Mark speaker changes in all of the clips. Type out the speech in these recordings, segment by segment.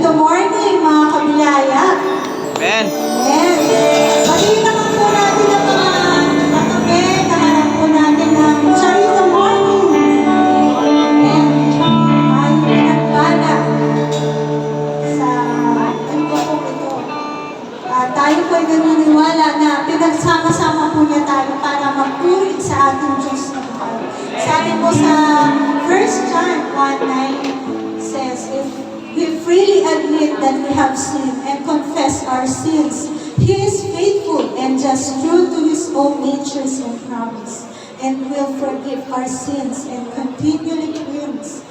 Speaker 1: the morning, mga kabilaya.
Speaker 2: Amen.
Speaker 1: Amen. Pagiging naman po natin ang mga katabi, kaharap po natin ng Charita Morning. Amen. Tayo pinagbala sa ano po ito. Tayo po ay naniniwala na pinagsama-sama po niya tayo para magpuri sa ating Diyos na buhay. Sabi po sa 1 John 1:9 says, if we freely admit that we have sinned and confess our sins, He is faithful and just true to His own natures and promise, and will forgive our sins and continually cleanse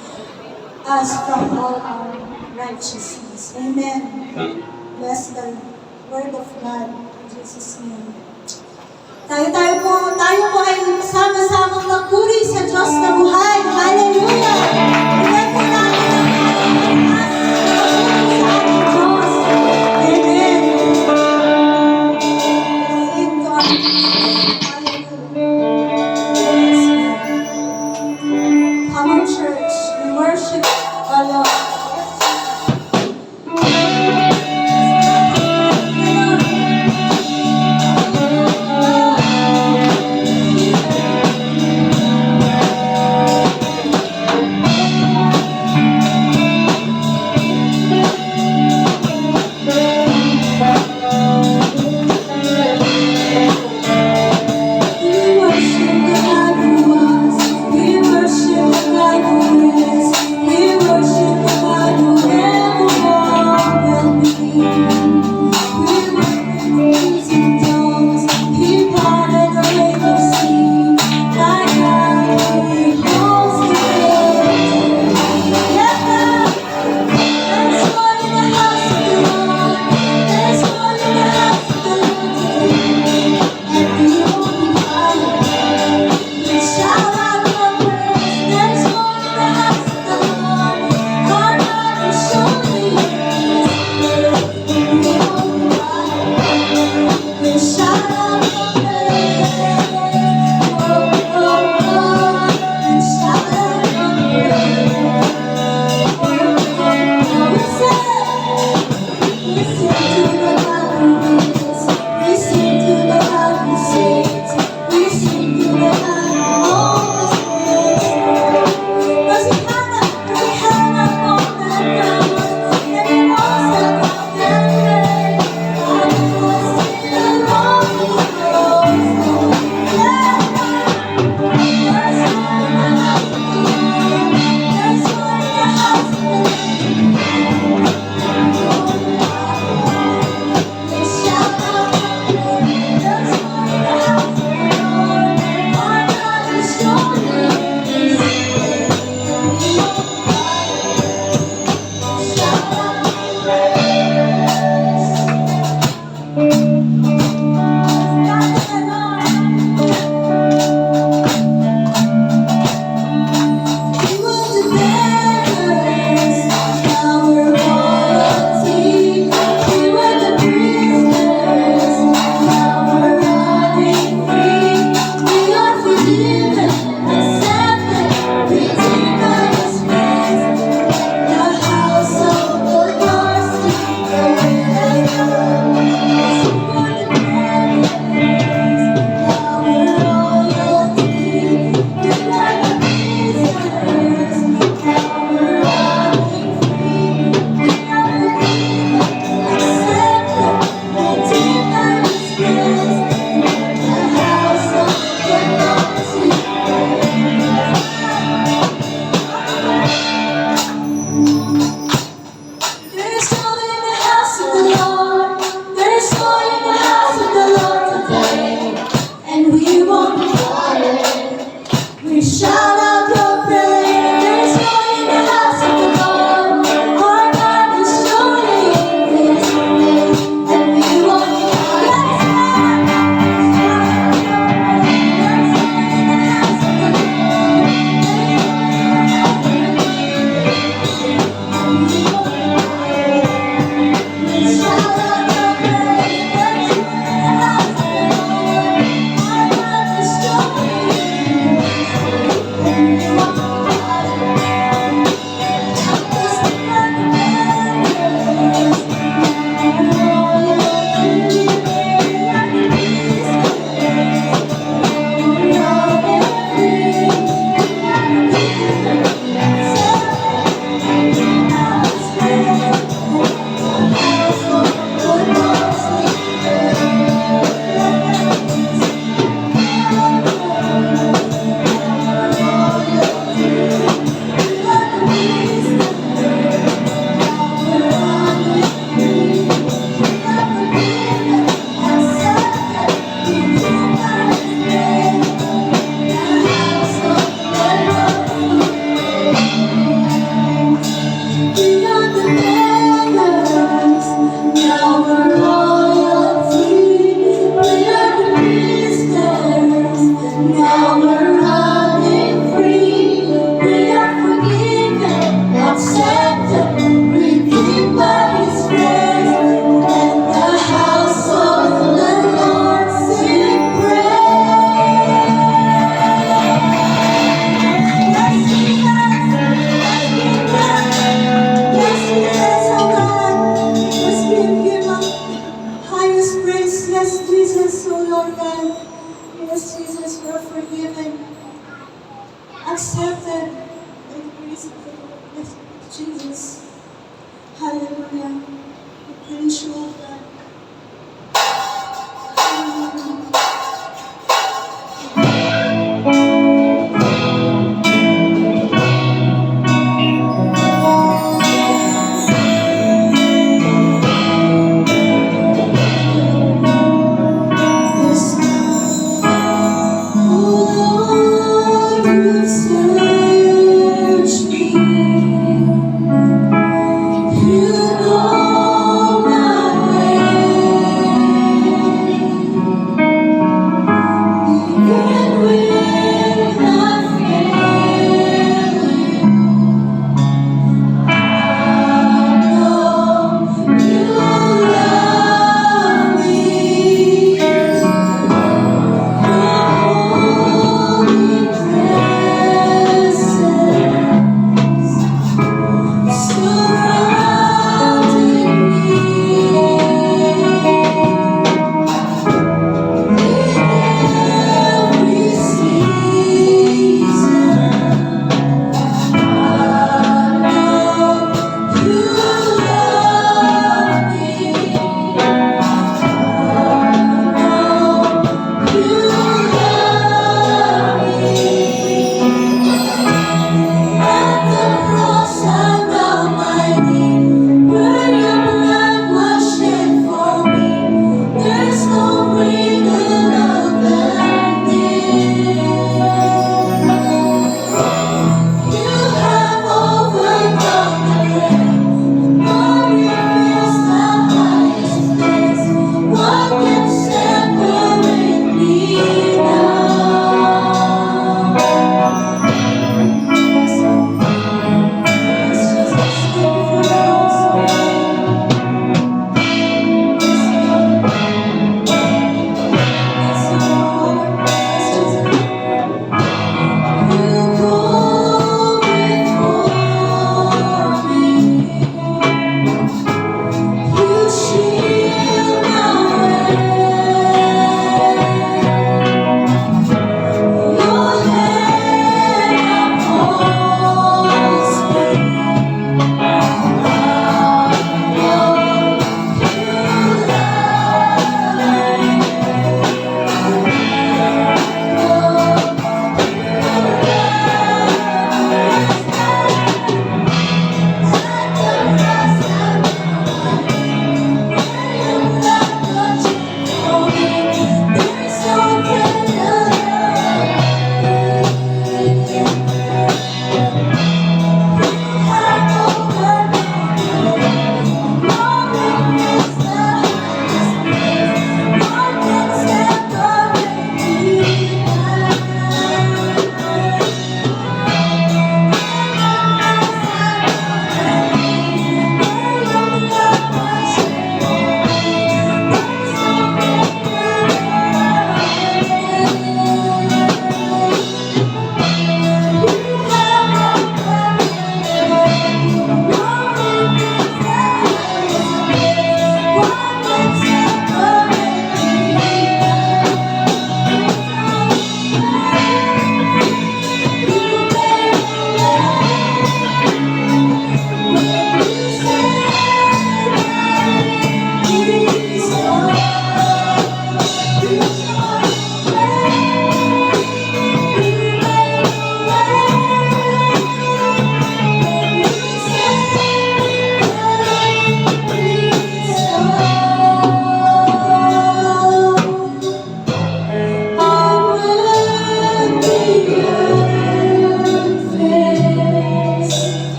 Speaker 1: us from all our righteousness. Amen. Bless the word of God in Jesus' name. Tayo po ay sama-samang magpuri sa Diyos na buhay. Hallelujah! Bigyan po natin ang pagkakas sa ating Diyos. Amen. Sing to our Hallelujah. Yes, come on, church. We worship our Lord. Yes, Jesus. Hallelujah. We praise you, O God. Hallelujah. Yes, God. Oh Lord, you search me. You know my way.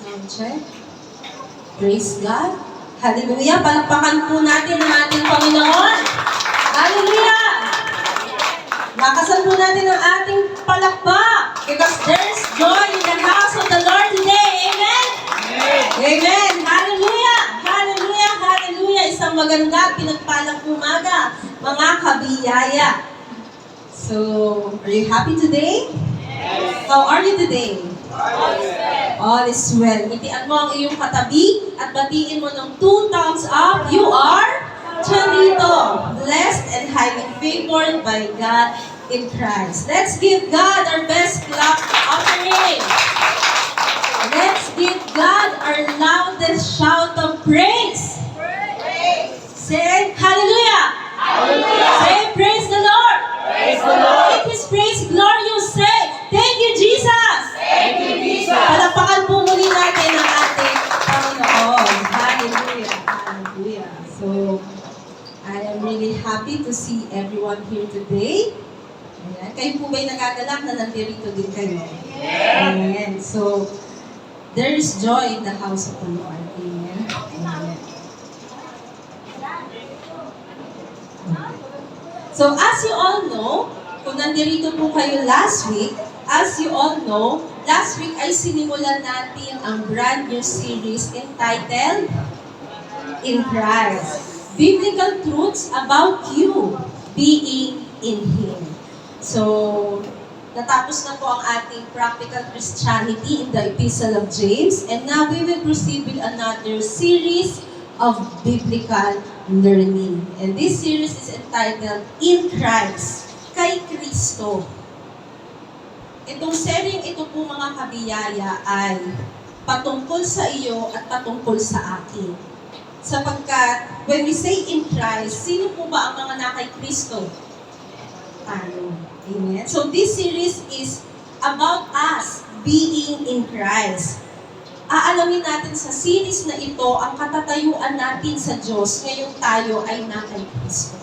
Speaker 1: Sound check. Praise God. Hallelujah. Palakpakan po natin ang ating Panginoon. Hallelujah. Lakasan po natin ang ating palakpak because there's joy in the house of the Lord today. Amen? Amen. Hallelujah. Hallelujah. Hallelujah. Isang maganda at pinagpalang umaga, mga kabiyaya. So, are you happy today? Yes. How are you today? All is well. Ngitian mo ang iyong katabi at batiin mo ng 2 thumbs up. You are Charito, blessed and highly favored by God in Christ. Let's give God our best clap offering. Let's give God our loudest shout of praise. Say hallelujah. Say praise the Lord. Make His praise glorious. Say, thank you, Jesus. Palapakan po muli natin ang ating Panginoon. Hallelujah. Hallelujah. So, I am really happy to see everyone here today. Ayan. Kayo po ba'y nagagalak na nandito din kayo? Amen. So, there is joy in the house of the Lord. Amen. Amen. So, as you all know, kung nandito po kayo last week, as you all know, last week ay sinimulan natin ang brand new series entitled In Christ. Biblical truths about you being in Him. So, natapos na po ang ating practical Christianity in the Epistle of James, and now we will proceed with another series of biblical learning. And this series is entitled In Christ, kay Kristo. Itong seryeng ito po mga kabiyaya ay patungkol sa iyo at patungkol sa akin. Sapagkat, when we say in Christ, sino po ba ang mga nakay Kristo? Tayo. Amen? So this series is about us being in Christ. Aalamin natin sa series na ito ang katatayuan natin sa Diyos ngayong tayo ay nakay Kristo.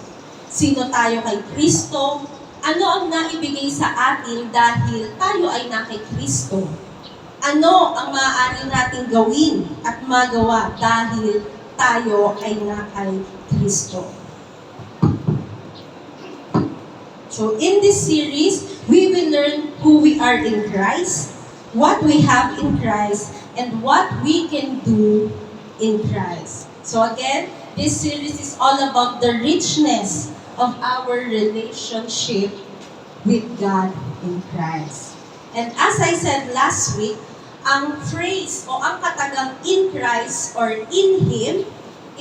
Speaker 1: Sino tayo kay Kristo? Ano ang naibigay sa atin dahil tayo ay nakay Kristo? Ano ang maaari nating gawin at magawa dahil tayo ay nakay Kristo? So in this series, we will learn who we are in Christ, what we have in Christ, and what we can do in Christ. So again, this series is all about the richness of our relationship with God in Christ. And as I said last week, ang phrase o ang katagang in Christ or in Him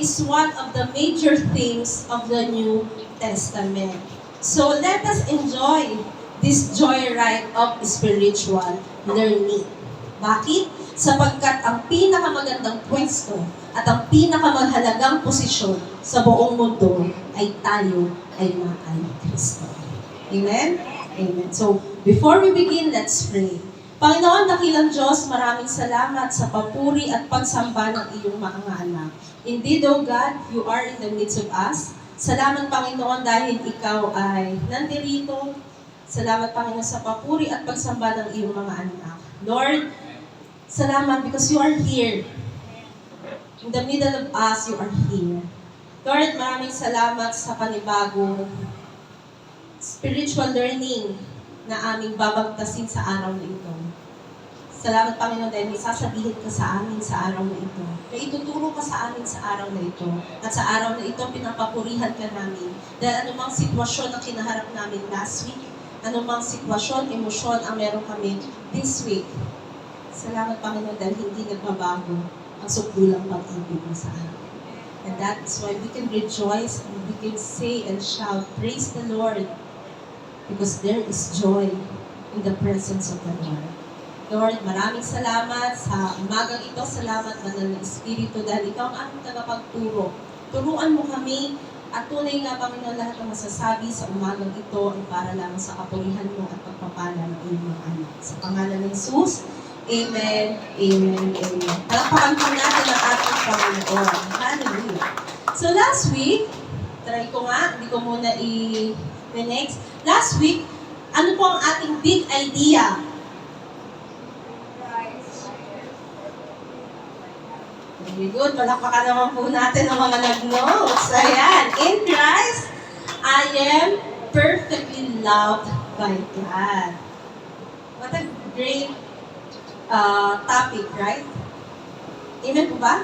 Speaker 1: is one of the major themes of the New Testament. So let us enjoy this joyride of spiritual learning. Bakit? Sapagkat ang pinakamagandang pwesto at ang pinakamahalagang posisyon sa buong mundo ay tayo ay nakay Kristo. Amen? Amen. So, before we begin, let's pray. Panginoon, dakilang Diyos, maraming salamat sa papuri at pagsamba ng iyong mga anak. Indeed, O God, you are in the midst of us. Salamat, Panginoon, dahil ikaw ay nandirito. Salamat, Panginoon, sa papuri at pagsamba ng iyong mga anak. Lord, salamat because you are here. In the middle of us, you are here. Lord, maraming salamat sa panibagong spiritual learning na aming babagtasin sa araw na ito. Salamat, Panginoon, dahil may sasabihin ka sa amin sa araw na ito. May ituturo ka sa amin sa araw na ito. At sa araw na ito, pinapapurihan ka namin. Dahil anumang sitwasyon na kinaharap namin last week, anumang sitwasyon, emosyon ang meron kami this week. Salamat, Panginoon, dahil hindi nagbabago ang sukdulang pag-ibig mo sa amin. And that is why we can rejoice and we can say and shout, praise the Lord, because there is joy in the presence of the Lord. Lord, maraming salamat sa umagang ito. Salamat, Banal na Espiritu, dahil ikaw ang aming tagapagturo. Turuan mo kami at tunay nga, Panginoon, lahat ng masasabi sa umagang ito ay para lang sa kapurihan mo at pagpapala ng iyong anak. Sa pangalan ng Jesus, Amen, Amen, Amen. Palakpakan po natin ang ating Panginoon. Hallelujah. So last week, try ko nga, hindi ko muna i-next. Last week, ano po ang ating big idea? Very good. Palakpakan naman po natin ang mga nag-notes. Ayan. In Christ, I am perfectly loved by God. What a great topic, right? Amen po ba?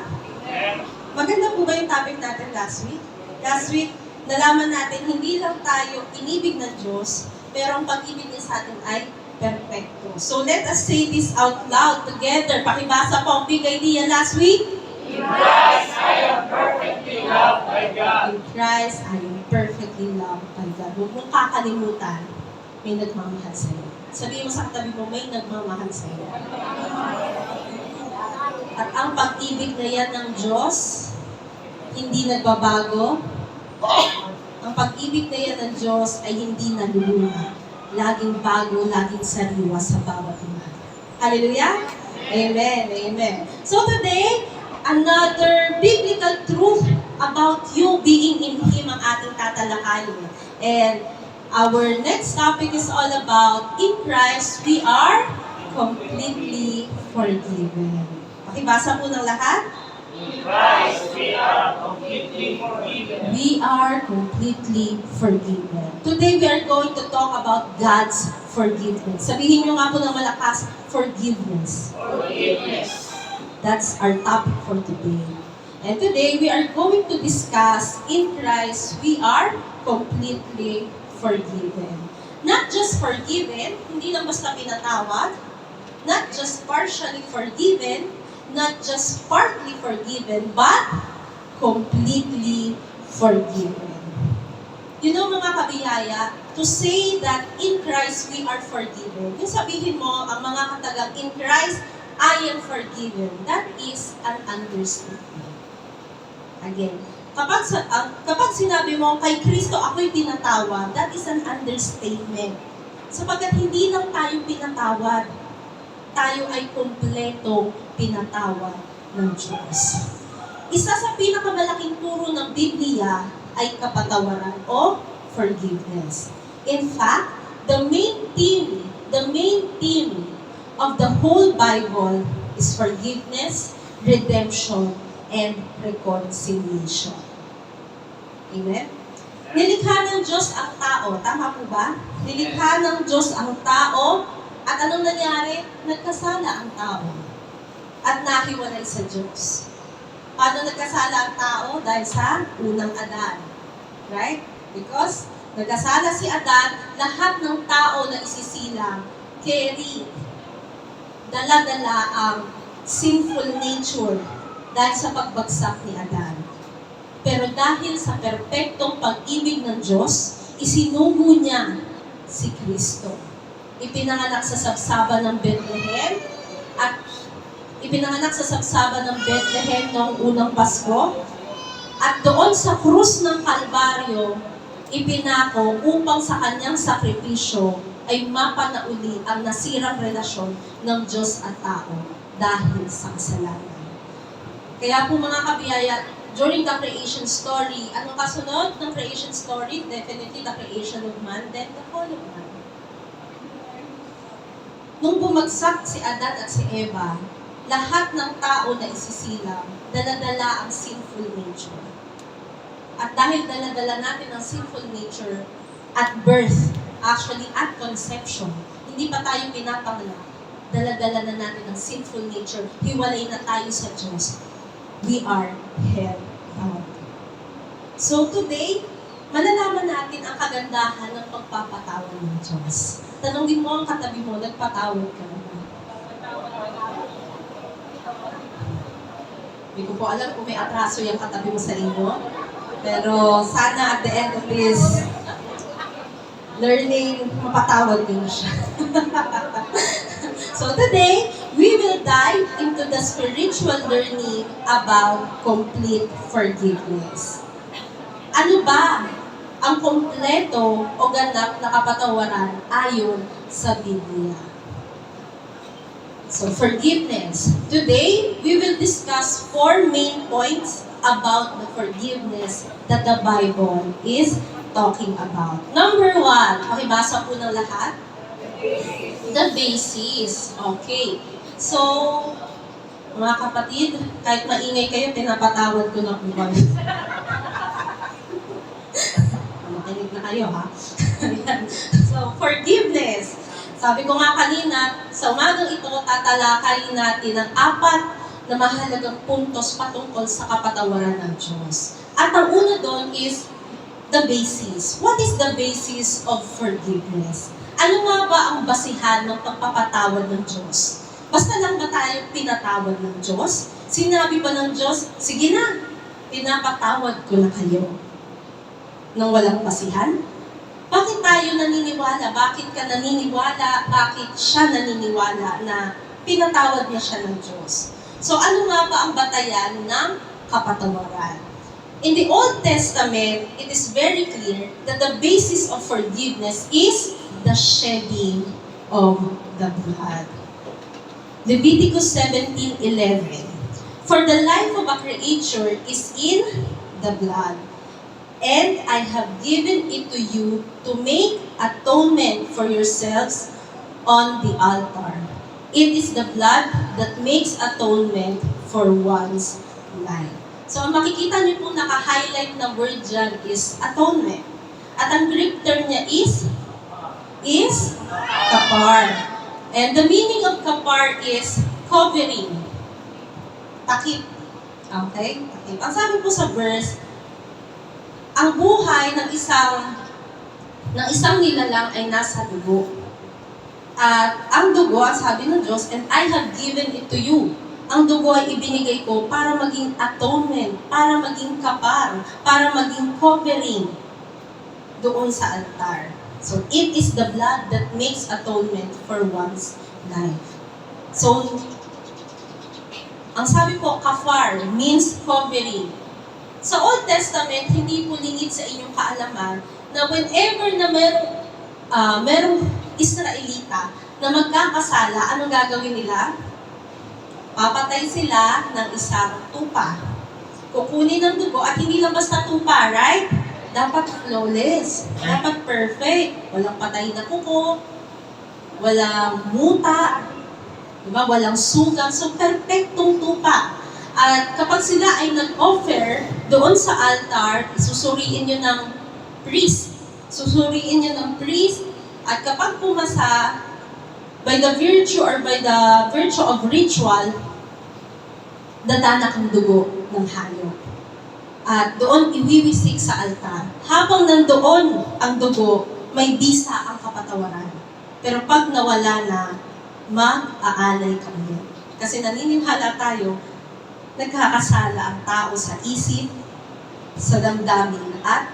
Speaker 1: Maganda po ba yung topic natin last week? Last week, nalaman natin, hindi lang tayo inibig ng Diyos, pero ang pag-ibig niya sa atin ay perfecto. So let us say this out loud together. Pakibasa po ang big idea last week.
Speaker 2: In Christ, I am perfectly loved by God.
Speaker 1: In Christ, I am perfectly loved by God. Huwag mong kakalimutan, may nagmamahal sa'yo. Sabihin mo sa katabi mo, may nagmamahal sa'yo. At ang pag-ibig na yan ng Diyos, hindi nagbabago. Ang pag-ibig na yan ng Diyos ay hindi naluluma. Laging bago, laging sariwa sa bawat umaga. Hallelujah? Amen, amen. So today, another biblical truth about you being in Him ang ating tatalakayin. And our next topic is all about, in Christ, we are completely forgiven. Pakibasa po ng lahat.
Speaker 2: In Christ, we are completely forgiven.
Speaker 1: We are completely forgiven. Today, we are going to talk about God's forgiveness. Sabihin nyo nga po ng malakas, forgiveness.
Speaker 2: Forgiveness.
Speaker 1: That's our topic for today. And today, we are going to discuss, in Christ, we are completely forgiven. Not just forgiven, hindi lang basta pinatawad, not just partially forgiven, not just partly forgiven, but completely forgiven. You know mga kabiyaya, to say that in Christ we are forgiven, yung sabihin mo, ang mga katagang in Christ, I am forgiven, that is an understatement. Again, kapag sinabi mo, kay Kristo ako'y pinatawad, that is an understatement. Sapagkat hindi lang tayo pinatawad, tayo ay kumpletong pinatawad ng Diyos. Isa sa pinakamalaking turo ng Biblia ay kapatawaran o forgiveness. In fact, the main theme of the whole Bible is forgiveness, redemption, and reconciliation. Amen? Nilikha ng Diyos ang tao. Tama po ba? Nilikha ng Diyos ang tao. At anong nangyari? Nagkasala ang tao. At nahiwalay sa Diyos. Paano nagkasala ang tao? Dahil sa unang Adan. Right? Because nagkasala si Adan, lahat ng tao na isisilang, carry, dala-dala ang sinful nature dahil sa pagbagsak ni Adan. Pero dahil sa perpektong pag-ibig ng Diyos, isinugo niya si Kristo. Ipinanganak sa sabsaba ng Bethlehem at ipinanganak sa sabsaba ng Bethlehem noong unang Pasko at doon sa krus ng Kalbaryo ipinako upang sa kanyang sakripisyo ay mapanauli ang nasirang relasyon ng Diyos at tao dahil sa kasalanan. Kaya po mga kabiyaya, during the creation story, ano kasunod ng creation story? Definitely the creation of man, then the fall of man. Nung bumagsak si Adan at si Eva, lahat ng tao na isisilang, dala-dala ang sinful nature. At dahil dala-dala natin ang sinful nature at birth, actually at conception, hindi pa tayo pinapanganak, dala-dala na natin ang sinful nature, hiwalay na tayo sa Diyos. We are held bound. So today, malalaman natin ang kagandahan ng pagpapatawad ng Diyos. Tanungin mo ang katabi mo, nagpatawad ka na ba? Hindi ko po alam kung may atraso yung katabi mo sa inyo. Pero sana at the end of this learning, mapatawad din siya. So today, we will dive into the spiritual learning about complete forgiveness. Ano ba ang kompleto o ganap na kapatawaran ayon sa Biblia? So, forgiveness. Today, we will discuss 4 main points about the forgiveness that the Bible is talking about. Number 1, pakibasa po ng lahat. The basis. Okay. So, mga kapatid, kahit maingay kayo, pinapatawad ko na po kayo. Makinig na kayo, ha? So, forgiveness. Sabi ko nga kanina, sa umagang ito, tatalakayin natin ang 4 na mahalagang puntos patungkol sa kapatawaran ng Diyos. At ang una doon is the basis. What is the basis of forgiveness? Ano nga ba ang basihan ng pagpapatawad ng Diyos? Basta lang ba tayo pinatawad ng Diyos? Sinabi ba ng Diyos, sige na, pinapatawad ko na kayo. Nang walang basihan? Bakit tayo naniniwala? Bakit ka naniniwala? Bakit siya naniniwala na pinatawad niya siya ng Diyos? So ano nga ba ang batayan ng kapatawaran? In the Old Testament, it is very clear that the basis of forgiveness is the shedding of the blood. Leviticus 17:11. For the life of a creature is in the blood, and I have given it to you to make atonement for yourselves on the altar. It is the blood that makes atonement for one's life. So, ang makikita niyo po naka-highlight na word dyan is atonement. At ang Greek term niya is kapar. And the meaning of kapar is covering. Takip. Okay? Takip. Ang sabi po sa verse, ang buhay ng isang nilalang ay nasa dugo. At ang dugo, ang sabi ng Diyos, and I have given it to you. Ang dugo ay ibinigay ko para maging atonement, para maging kapar, para maging covering doon sa altar. So, it is the blood that makes atonement for one's life. So, ang sabi po, kafar means covering. Sa Old Testament, hindi po lingid sa inyong kaalaman na whenever na merong Israelita na magkakasala, anong gagawin nila? Papatay sila ng isang tupa. Kukunin ng dugo at hindi lang basta tupa, right? Dapat flawless. Dapat perfect. Walang patay na kuko. Walang muta. Diba? Walang sugat. So, perfectong tupa. At kapag sila ay nag-offer doon sa altar, susuriin nyo ng priest. Susuriin nyo ng priest. At kapag pumasa, by the virtue of ritual, dadanak ang dugo ng hayop. At doon iwiwisik sa altar. Habang nandoon ang dugo, may bisa ang kapatawaran. Pero pag nawala na, mag-aalay kami. Kasi naniniwala tayo, nagkakasala ang tao sa isip, sa damdamin, at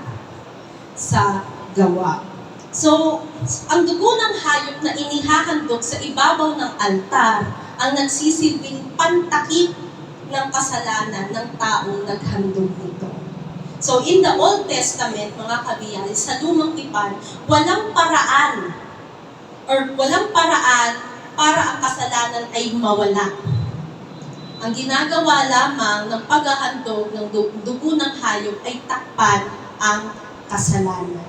Speaker 1: sa gawa. So, ang dugo ng hayop na inihahandog sa ibabaw ng altar ang nagsisilbing pantakip ng kasalanan ng taong naghandog nito. So, in the Old Testament, mga kabiyay, sa Lumang Tipan, walang paraan para ang kasalanan ay mawala. Ang ginagawa lamang ng paghahandog ng dugo ng hayop ay takpan ang kasalanan.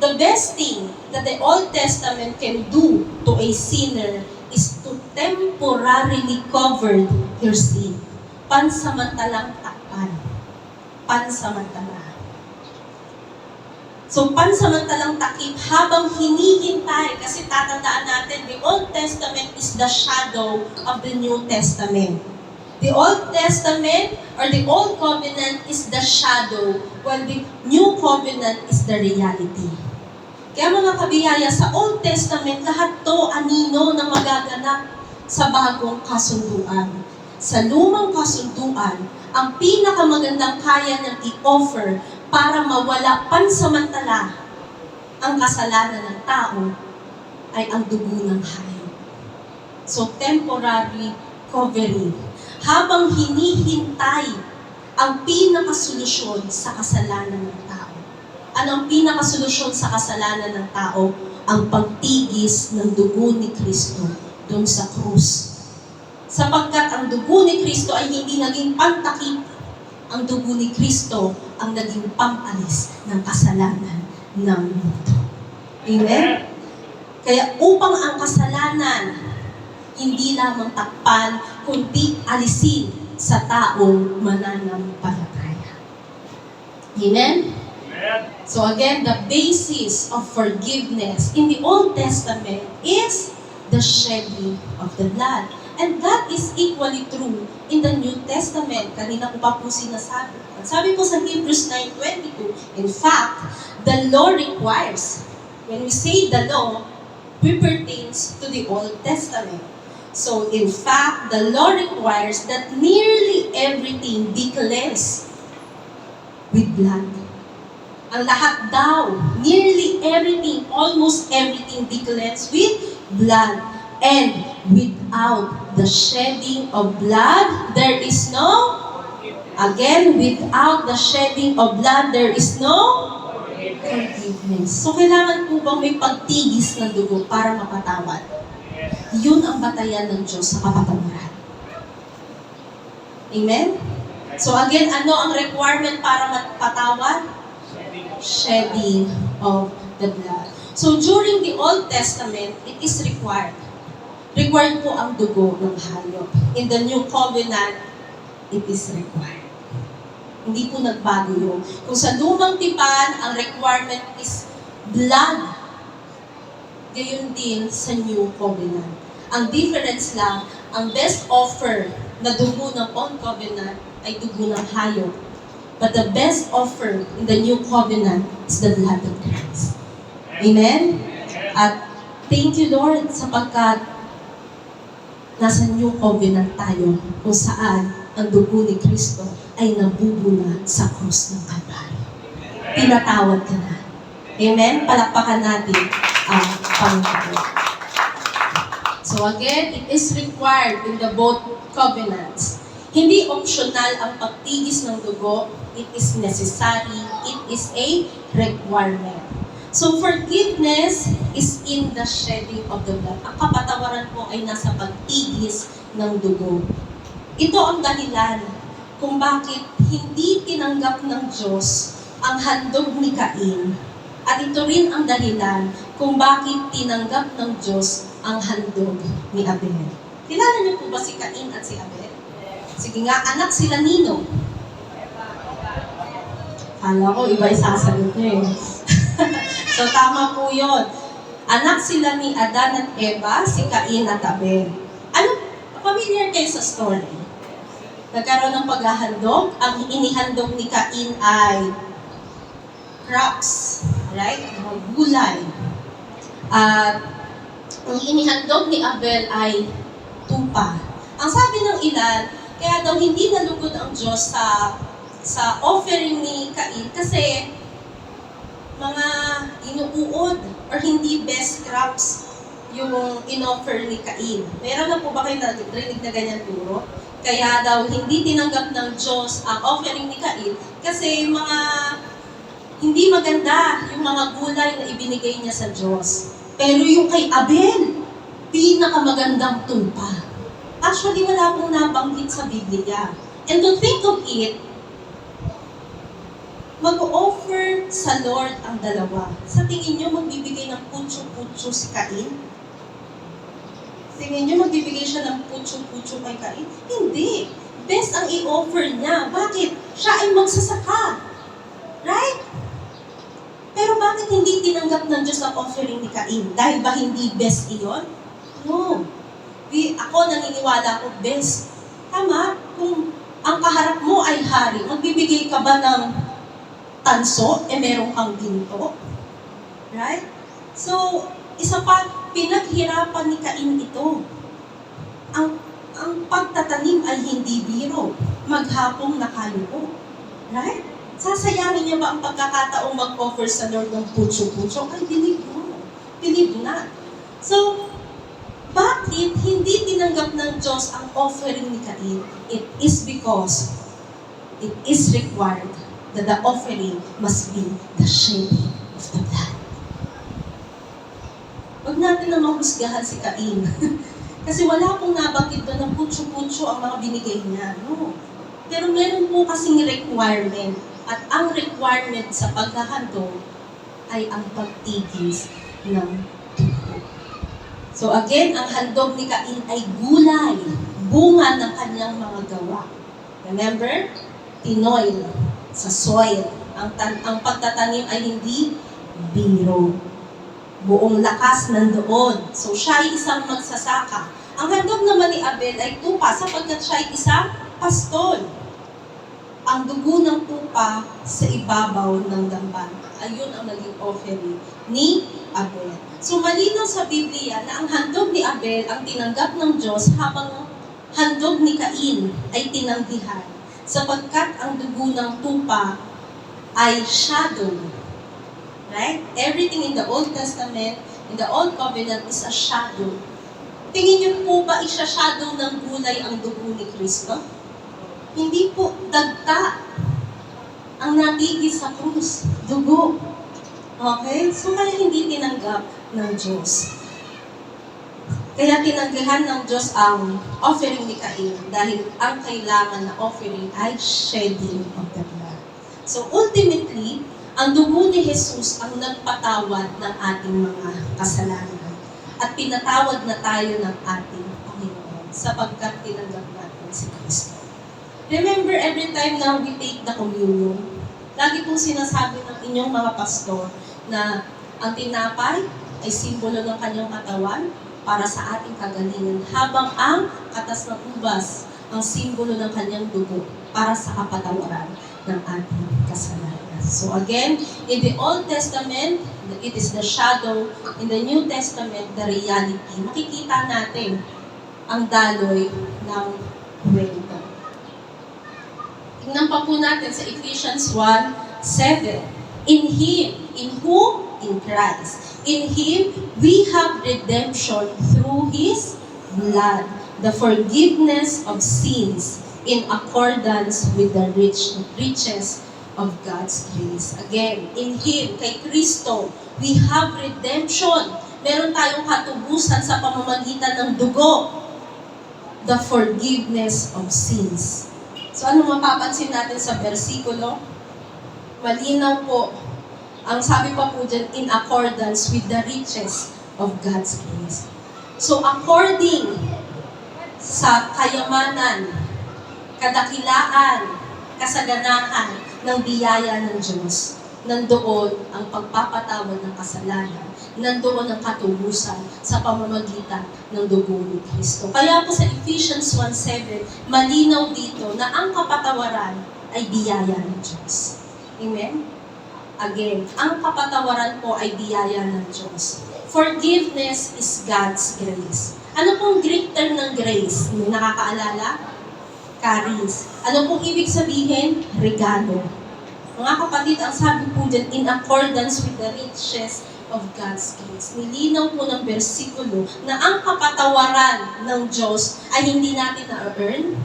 Speaker 1: The best thing that the Old Testament can do to a sinner is to temporarily cover your sin. Pansamantalang takpan. Pansamantala. So, pansamantalang takip habang hinihintay, kasi tatandaan natin, the Old Testament is the shadow of the New Testament. The Old Testament or the Old Covenant is the shadow, while the New Covenant is the reality. Kaya mga kabiyaya, sa Old Testament, lahat to anino na magaganap sa bagong kasunduan. Sa lumang kasunduan, ang pinakamagandang kaya niyang i-offer para mawala pansamantala ang kasalanan ng tao ay ang dugo ng hayop. So, temporary covering. Habang hinihintay ang pinakasolusyon sa kasalanan ng tao. Ano ang pinakasolusyon sa kasalanan ng tao? Ang pagtigis ng dugo ni Kristo doon sa krus. Sapagkat ang dugo ni Kristo ay hindi naging pantakip. Ang dugo ni Kristo ang naging pampalis ng kasalanan ng mundo. Amen? Kaya upang ang kasalanan hindi lamang takpan, kundi alisin sa taong mananampalataya. Amen? So again, the basis of forgiveness in the Old Testament is the shedding of the blood. And that is equally true in the New Testament. Kanina ko pa po sinasabi. Sabi po sa Hebrews 9:22, in fact, the law requires, when we say the law, it pertains to the Old Testament. So in fact, the law requires that nearly everything be cleansed with blood. Ang lahat daw, nearly everything, almost everything be cleansed with blood and without the shedding of blood, there is no, again, without the shedding of blood, there is no forgiveness. So, kailangan po bang may pagtigis ng dugo para mapatawad? Yun ang batayan ng Diyos sa kapatawaran. Amen? So again, ano ang requirement para mapatawad? Shedding of the blood. So during the Old Testament, it is required. Required po ang dugo ng hayop. In the New Covenant, it is required. Hindi po nagbago yun. Kung sa lumang tipan, ang requirement is blood. Gayon din sa New Covenant. Ang difference lang, ang best offer na dugo ng Old Covenant ay dugo ng hayop. But the best offer in the New Covenant is the blood of Christ. Amen? At thank you, Lord, sapagkat nasa New Covenant tayo kung saan ang dugo ni Kristo ay nabubula sa krus ng Kalbaryo. Pinatawad ka na. Amen? Palakpakan natin ang Panginoon. So again, it is required in the both covenants. Hindi optional ang pagtigis ng dugo. It is necessary. It is a requirement. So forgiveness is in the shedding of the blood. Ang kapatawaran po ay nasa pagtigis ng dugo. Ito ang dahilan kung bakit hindi tinanggap ng Diyos ang handog ni Cain. At ito rin ang dahilan kung bakit tinanggap ng Diyos ang handog ni Abel. Kilala niyo po ba si Cain at si Abel? Sige nga, anak sila nino. Kala ko iba isasagot niyo eh. So tama po yun. Anak sila ni Adan at Eva, si Cain at Abel. Ano, familiar kayo sa story? Nagkaroon ng paghahandog. Ang inihandog ni Cain ay crops, right? Mga gulay. At ang inihandog ni Abel ay tupa. Ang sabi ng ilan, kaya daw hindi nalugod ang Diyos sa offering ni Cain kasi mga inuuod or hindi best crops yung in-offer ni Cain. Meron na po ba kayo narinig na ganyan turo? Kaya daw hindi tinanggap ng Diyos ang offering ni Cain kasi mga hindi maganda yung mga gulay na ibinigay niya sa Diyos. Pero yung kay Abel, pinakamagandang tupa. Actually, wala pong nabanggit sa Biblia. And to think of it, mag-offer sa Lord ang dalawa. Sa tingin nyo, magbibigay ng putyo-putyo si Cain? Tingin nyo, magbibigay siya ng putyo-putyo kay Cain? Hindi. Best ang i-offer niya. Bakit? Siya ay magsasaka. Right? Pero bakit hindi tinanggap ng Diyos ang offering ni Cain? Dahil ba hindi best iyon? No. Ako naniniwala ko best. Tama? Kung ang kaharap mo ay hari, magbibigay ka ba ng tanso, meron kang ginto? Right? So, isa pa, pinaghirapan ni Cain ito. Ang pagtatanim ay hindi biro. Maghapong nakaluko. Right? Sasayangin niya ba ang pagkakataong mag-offer sa Lord ng putyo-putyo? Ay, believe mo. Believe not. So, bakit hindi tinanggap ng Diyos ang offering ni Cain? It is because it is required that the offering must be the shedding of the blood. Huwag natin na mahusgahan si Cain. Kasi wala pong nabanggit doon ng putyo-putyo ang mga binigay niya. No. Pero meron po kasing requirement. At ang requirement sa paghahandog ay ang pagtigis ng dugo. So again, ang handog ni Cain ay gulay, bunga ng kanyang mga gawa. Remember? Tinoil sa soil. Ang pagtatanim ay hindi biro. Buong lakas nandoon. So siya ay isang magsasaka. Ang handog naman ni Abel ay tupa sapagkat siya ay isang pastol. Ang dugo ng tupa sa ibabaw ng damban. Ayun ang naging offering ni Abel. So malinaw sa Biblia na ang handog ni Abel ang tinanggap ng Diyos habang handog ni Cain ay tinanggihan. Sapagkat ang dugo ng tupa ay shadow. Right? Everything in the Old Testament, in the Old Covenant is a shadow. Tingin niyo po ba isa-shadow ng gulay ang dugo ni Kristo? Hindi po, dagta ang natigis sa krus, dugo. Okay? So kaya hindi tinanggap ng Diyos. Kaya tinanggihan ng Diyos ang offering ni Cain dahil ang kailangan na offering ay shedding of the blood. So ultimately, ang dugo ni Jesus ang nagpatawad ng ating mga kasalanan. At pinatawad na tayo ng ating Panginoon sapagkat tinanggap natin si Kristo. Remember, every time na we take the communion, lagi pong sinasabi ng inyong mga pastor na ang tinapay ay simbolo ng kanyang katawan para sa ating kagalingan, habang ang katas ng ubas ang simbolo ng kanyang dugo para sa kapatawaran ng ating kasalanan. So again, in the Old Testament, it is the shadow. In the New Testament, the reality. Makikita natin ang daloy ng kwento. Tingnan pa po natin sa Ephesians 1:7. In Him, in whom? In Christ. In Him, we have redemption through His blood, the forgiveness of sins in accordance with the riches of God's grace. Again, in Him, kay Kristo, we have redemption. Meron tayong katubusan sa pamamagitan ng dugo, the forgiveness of sins. So ano mapapansin natin sa versikulo? Malinaw po, ang sabi pa po dyan, in accordance with the riches of God's grace. So according sa kayamanan, kadakilaan, kasaganahan ng biyaya ng Diyos, nandoon ang pagpapatawad ng kasalanan, nandoon ang katubusan sa pamamagitan ng dugo ni Kristo. Kaya po sa Ephesians 1:7, malinaw dito na ang kapatawaran ay biyaya ng Diyos. Amen? Again, ang kapatawaran po ay biyaya ng Diyos. Forgiveness is God's grace. Ano pong Greek term ng grace? May nakakaalala? Charis. Ano pong ibig sabihin? Regalo. Mga kapatid, ang sabi po dyan, in accordance with the riches of God's grace. Nilinaw po ng versikulo na ang kapatawaran ng Diyos ay hindi natin na-earn.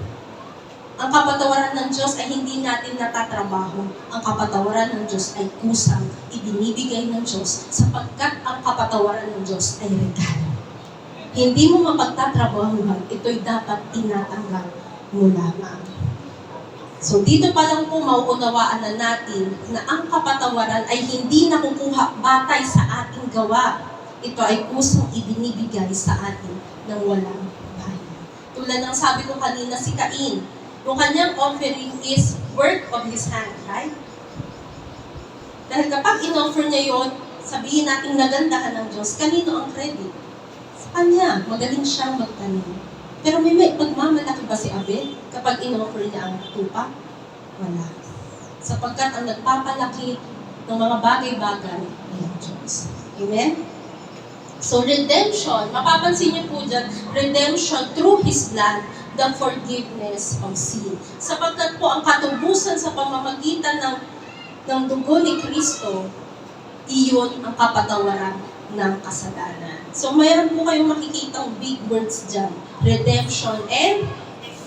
Speaker 1: Ang kapatawaran ng Diyos ay hindi natin natatrabaho. Ang kapatawaran ng Diyos ay kusang ibinibigay ng Diyos sapagkat ang kapatawaran ng Diyos ay regalo. Hindi mo mapagtatrabahuhan, ito'y dapat tinatanggap mo lamang. So dito pa lang po mauunawaan na natin na ang kapatawaran ay hindi nakukuha batay sa ating gawa. Ito ay kusang ibinibigay sa atin ng walang bayad. Tulad ng sabi ko kanina si Cain, yung kanyang offering is work of his hand, right? Dahil kapag in-offer niya yon, sabihin natin nagandahan ng Diyos, kanino ang credit? Sa kanya, magaling siyang magtanim. Pero may pagmamalaki ba si Abel kapag in-offer niya ang tupa? Wala. Sapagkat ang nagpapalaki ng mga bagay-bagay ay ang Diyos. Amen? So redemption, mapapansin niyo po dyan, redemption through His blood, the forgiveness of sin. Sapagkat po ang katubusan sa pamamagitan ng dugo ni Kristo, iyon ang kapatawaran ng kasalanan. So mayroon po kayong makikitang big words dyan, redemption and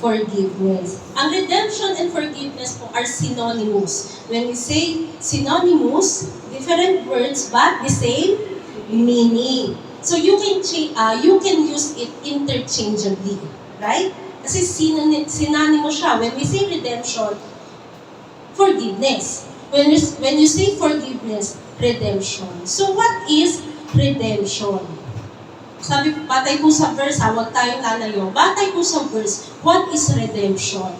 Speaker 1: forgiveness. Ang redemption and forgiveness po are synonymous. When we say synonymous, different words but the same meaning. So you can use it interchangeably, right? Kasi synonymous siya. When we say redemption, forgiveness. When you say forgiveness, redemption. So what is redemption? Sabi, batay po sa verse, huwag tayong lalayo. Batay po sa verse, what is redemption?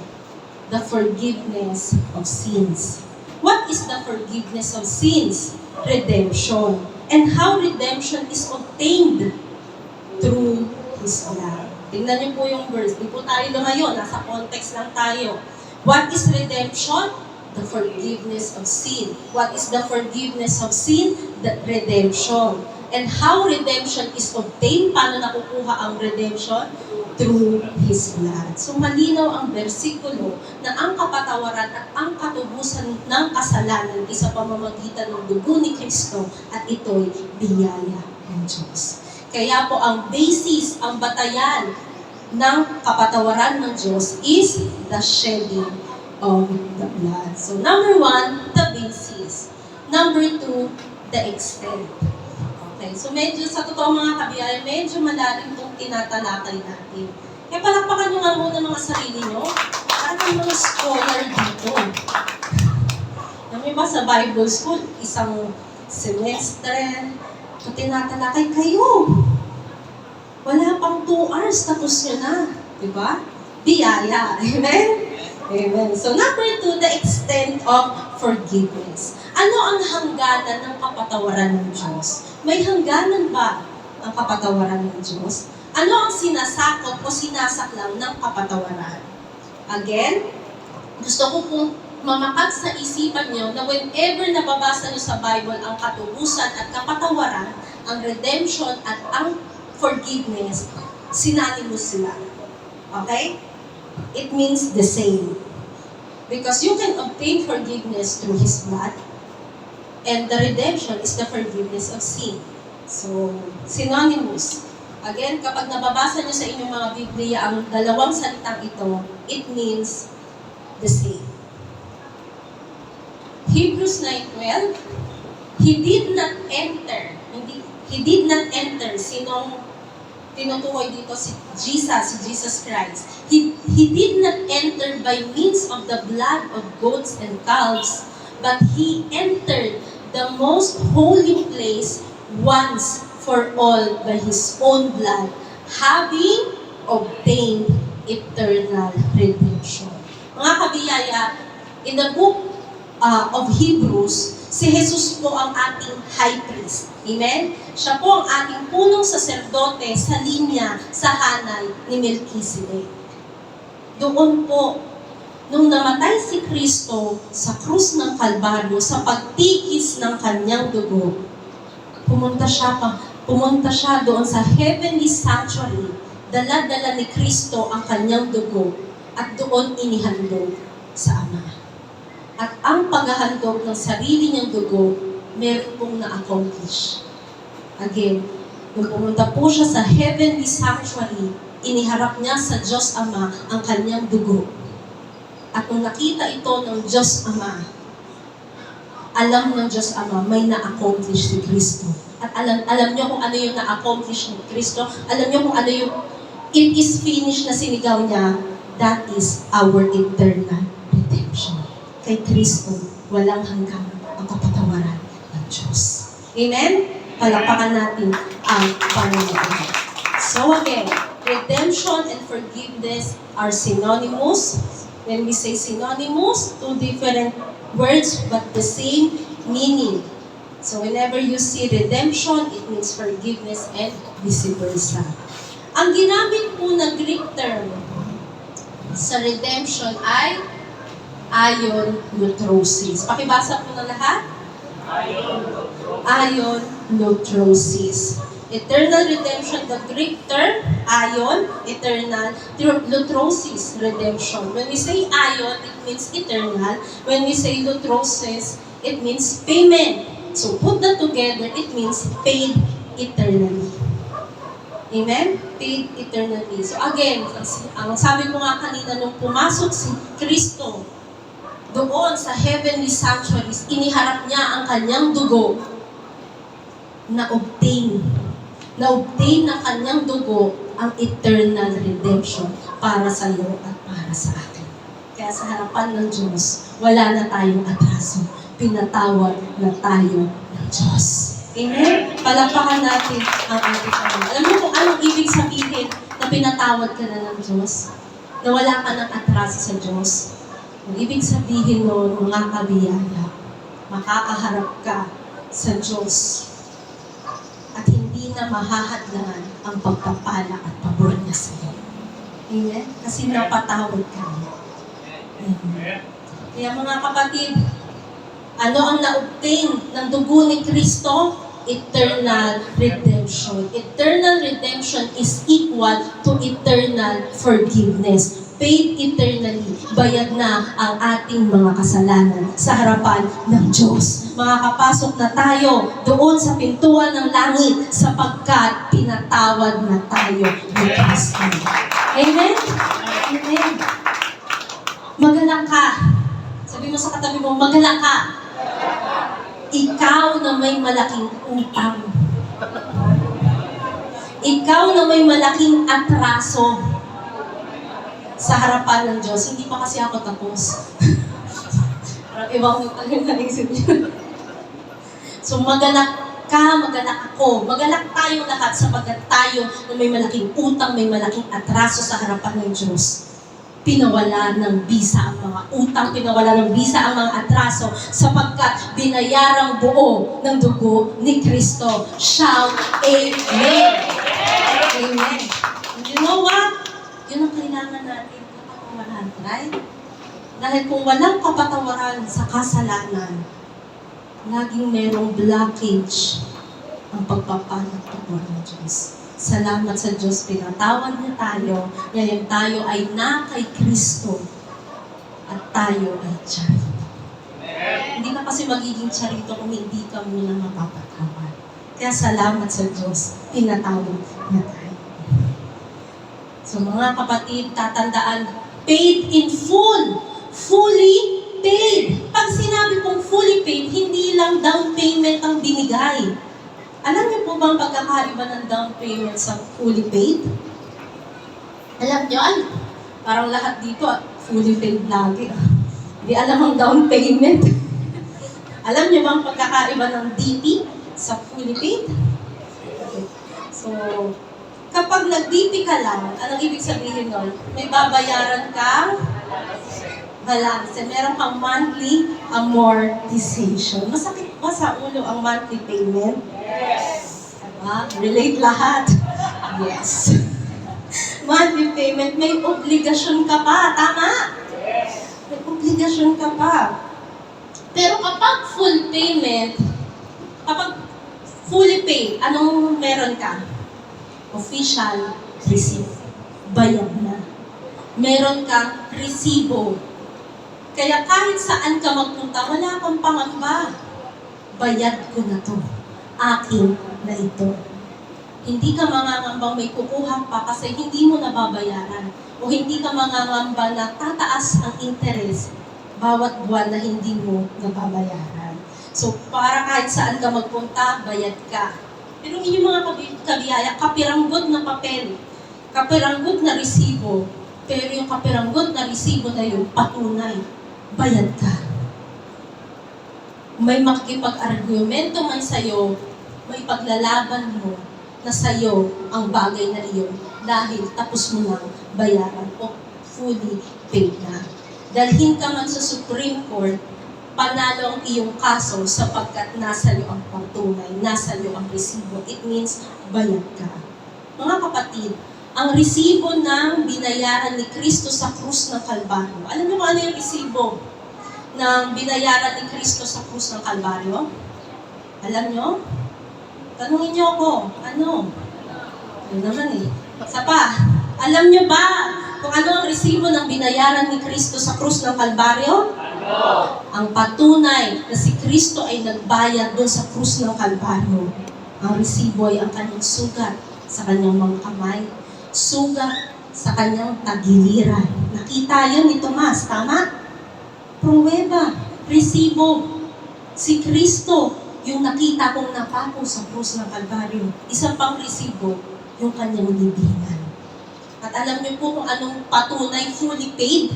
Speaker 1: The forgiveness of sins. What is the forgiveness of sins? Redemption. And how redemption is obtained? Through His blood. Tingnan niyo po yung verse. Di po tayo lumayo. Nasa context lang tayo. What is redemption? The forgiveness of sin. What is the forgiveness of sin? The redemption. And how redemption is obtained? Paano nakukuha ang redemption? Through His blood. So malinaw ang versikulo na ang kapatawaran at ang katubusan ng kasalanan ay sa pamamagitan ng dugo ni Kristo at ito'y biyaya ng Diyos.
Speaker 3: Kaya po ang basis, ang batayan ng kapatawaran ng Diyos is the shedding of the blood. So number 1, the basis. Number 2, the extent. Okay, so medyo sa totoo mga kabiyay, medyo malalim itong tinatalakay natin. Kaya palakpakan nyo nga muna mga sarili nyo. Parang mga scholar dito. Yung iba sa Bible School, isang semestre, so tinatalakay kayo. Wala pang 2 hours, tapos nyo na. Diba? Biyaya. Amen? Amen. So number 2, the extent of forgiveness. Ano ang hangganan ng kapatawaran ng Diyos? May hangganan ba ang kapatawaran ng Diyos? Ano ang sinasakop o sinasaklang ng kapatawaran? Again, gusto ko pong mamakat sa isipan nyo na whenever nababasa nyo sa Bible ang katubusan at kapatawaran, ang redemption at ang forgiveness, synonymous sila. Okay? It means the same. Because you can obtain forgiveness through His blood, and the redemption is the forgiveness of sin. So, synonymous. Again, kapag nababasa nyo sa inyong mga Biblia ang dalawang salitang ito, it means the same. Hebrews 9:12, He did not enter, sinong tinutukoy dito si Jesus Christ. He did not enter by means of the blood of goats and calves, but He entered the most holy place once for all by His own blood, having obtained eternal redemption. Mga kabiyaya, in the book of Hebrews, si Jesus po ang ating high priest. Amen? Siya po ang ating punong saserdote sa linya, sa hanay ni Melchizedek. Doon po, nung namatay si Kristo sa krus ng Kalbaryo, sa pagtikis ng kanyang dugo, pumunta siya doon sa heavenly sanctuary, dala-dala ni Kristo ang kanyang dugo, at doon inihandog sa Ama. At ang paghahandog ng sarili niyang dugo, meron pong na-accomplish. Again, nung pumunta po siya sa heavenly sanctuary, iniharap niya sa Diyos Ama ang kanyang dugo. At nung nakita ito ng Diyos Ama, alam ng Diyos Ama, may na-accomplish si Kristo. At alam niyo kung ano yung na-accomplish ni Kristo. Alam niyo kung ano yung it is finished na sinigaw niya. That is our eternal redemption. Kay Kristo, walang hanggang ang kapatawaran ng Diyos. Amen? Palakpakan natin ang Panginoon. So again, redemption and forgiveness are synonymous. When we say synonymous, 2 different words but the same meaning. So whenever you see redemption, it means forgiveness and vice versa. Ang ginamit po na Greek term sa redemption ay aion-lutrosis. Pakibasa po na lahat. Aion-lutrosis. Eternal redemption, the Greek term, aion, eternal, lutrosis, redemption. When we say aion, it means eternal. When we say lutrosis, it means payment. So put that together, it means paid eternally. Amen? Paid eternally. So again, ang sabi ko nga kanina, nung pumasok si Kristo doon sa heavenly sanctuaries, iniharap niya ang kanyang dugo na-obtain ng kanyang dugo ang eternal redemption para sa iyo at para sa atin. Kaya sa harapan ng Diyos, wala na tayong atraso. Pinatawad na tayo ng Diyos. Amen? Palakpakan natin ang ating Panginoon. Alam mo kung anong ibig sabihin na pinatawad ka na ng Diyos? Na wala ka ng atraso sa Diyos? Ang ibig sabihin noon, mga kabiyaya, makakaharap ka sa Diyos at hindi na mahahadlangan ang pagpapala at pabor niya sa iyo. Amen? Kasi napatawad ka niya. Amen. Kaya mga kapatid, ano ang na-obtain ng dugo ni Kristo? Eternal redemption. Eternal redemption is equal to eternal forgiveness. paid eternally. Bayad na ang ating mga kasalanan sa harapan ng Diyos. Makakapasok na tayo doon sa pintuan ng langit sapagkat pinatawad na tayo ni Kristo. Amen? Amen. Magalak ka. Sabi mo sa katabi mo, magalak ka. Ikaw na may malaking utang. Ikaw na may malaking atraso sa harapan ng Diyos. Hindi pa kasi ako tapos. Parang ibang utang yung naisip niyo. So magalak ka, magalak ako. Magalak tayo lahat sapagkat tayo na may malaking utang, may malaking atraso sa harapan ng Diyos. Pinawala ng bisa ang mga utang, pinawala ng bisa ang mga atraso sapagkat binayarang buo ng dugo ni Kristo. Shout, Amen! Amen! And you know what? Yun ang kailangan natin kapatawaran, right? Dahil kung walang kapatawaran sa kasalanan, laging merong blockage ang pagpapalag tungkol ng Diyos. Salamat sa Diyos, pinatawad niya tayo. Ngayon tayo ay na kay Kristo at tayo ay charito. Hindi ka kasi magiging charito kung hindi ka muna mapapatawad. Kaya salamat sa Diyos, pinatawad niya tayo. So mga kapatid, tatandaan, paid in full. Fully paid. Pag sinabi kong fully paid, hindi lang down payment ang binigay. Alam niyo po ba ang pagkakaiba ng down payment sa fully paid? Alam niyo, parang lahat dito fully paid lagi. Hindi alam ang down payment. Alam niyo ba ang pagkakaiba ng DP sa fully paid? Okay. So, kapag nag-DP ka lang, anong ibig sabihin nun? May babayaran kang balance. Meron kang monthly amortization. Masakit ba sa ulo ang monthly payment? Yes. Diba? Relate lahat. Yes. Monthly payment, may obligasyon ka pa. Tama? Yes. May obligasyon ka pa. Pero kapag full payment, kapag fully paid, anong meron ka? Official receipt. Bayad na. Meron kang resibo. Kaya kahit saan ka magpunta, wala kang pangamba. Bayad ko na to. Akin na ito. Hindi ka mangangambang may kukuha pa kasi hindi mo nababayaran. O hindi ka mangangamba na tataas ang interest bawat buwan na hindi mo nababayaran. So, para kahit saan ka magpunta, bayad ka. Pero inyong mga kabiyaya, kapiranggot na papel, kapiranggot na resibo, pero yung kapiranggot na resibo na yun, patunay, bayad ka. May makikipag-argumento man sa'yo, may paglalaban mo na sa'yo ang bagay na iyon dahil tapos mo nang bayaran o fully paid na. Dalhin ka man sa Supreme Court, panalo ang iyong kaso sapagkat nasa iyo ang patunay, nasa iyo ang resibo. It means bayad ka. Mga kapatid, ang resibo ng binayaran ni Kristo sa krus ng Kalbaryo. Alam niyo kung ano yung resibo ng binayaran ni Kristo sa krus ng Kalbaryo? Alam niyo? Tanungin niyo ako, ano? Ano naman eh. Isa pa, alam niyo ba kung ano ang resibo ng binayaran ni Kristo sa krus ng Kalbaryo? Ang patunay na si Kristo ay nagbayad doon sa krus ng Kalbaryo. Ang resibo ay ang kanyang sugat sa kanyang mga kamay, sugat sa kanyang tagiliran. Nakita yun ni Tomas, tama? Pruweba, resibo. Si Kristo, yung nakita kong napako sa krus ng Kalbaryo. Isa pang resibo, yung kanyang libingan. At alam niyo po kung anong patunay fully paid?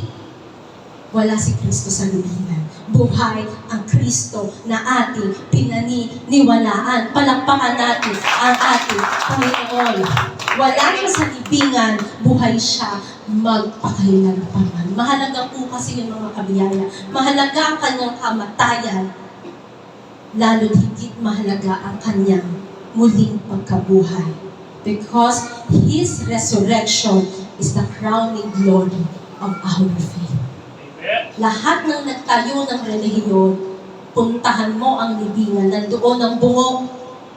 Speaker 3: Wala si Kristo sa libingan. Buhay ang Kristo na ating pinaniniwalaan. Palakpakan natin ang ating Panginoon. Wala siya sa libingan, buhay siya magpakailanman. Mahalaga po kasi yung mga kabiyaya. Mahalaga ang kanyang kamatayan. Lalo't higit mahalaga ang kanyang muling pagkabuhay. Because His resurrection is the crowning glory of our faith. Lahat ng nagtayo ng relihiyon, puntahan mo ang libingan, nandoon ang bungok,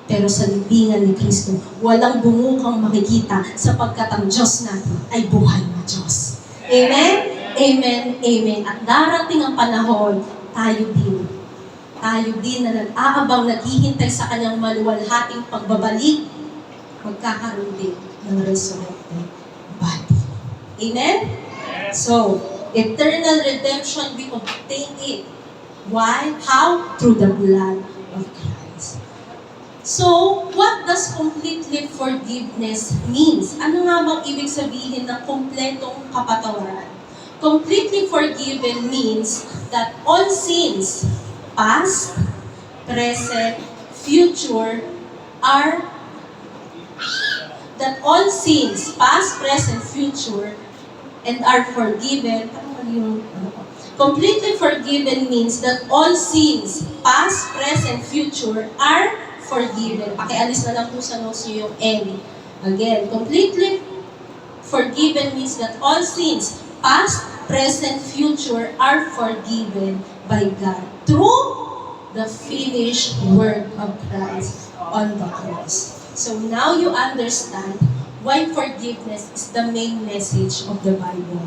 Speaker 3: pero sa libingan ni Kristo, walang bungok ang makikita sapagkat ang Diyos natin ay buhay na Diyos. Amen? Amen, amen. At darating ang panahon, tayo din na nag-aabang, naghihintay sa kanyang maluwalhating pagbabalik, magkakaroon din ng resurrected body. Amen? So, eternal redemption, we obtain it. Why? How? Through the blood of Christ. So, what does completely forgiveness means? Ano nga bang ibig sabihin ng kompletong kapatawaran? Completely forgiven means that all sins, past, present, future, are that all sins, past, present, future, and are forgiven. Completely forgiven means that all sins, past, present, future, are forgiven. Pakialis na lang po sa notes niyo yung N. Again, completely forgiven means that all sins, past, present, future, are forgiven by God through the finished work of Christ on the cross. So now you understand why forgiveness is the main message of the Bible.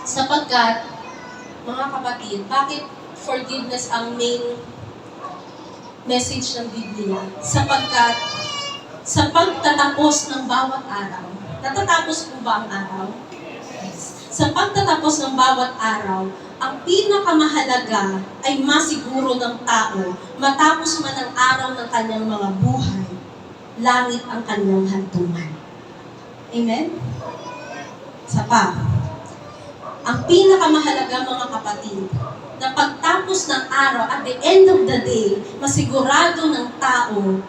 Speaker 3: Sapagkat, mga kapatid, bakit forgiveness ang main message ng Biblia? Sapagkat, sa pagtatapos ng bawat araw, natatapos po ba ang araw? Yes. Sa pagtatapos ng bawat araw, ang pinakamahalaga ay masiguro ng tao, matapos man ang araw ng kanyang mga buhay, langit ang kanyang hantungan. Amen? Isa pa, ang pinakamahalaga mga kapatid, na pagtapos ng araw, at the end of the day, masigurado ng tao,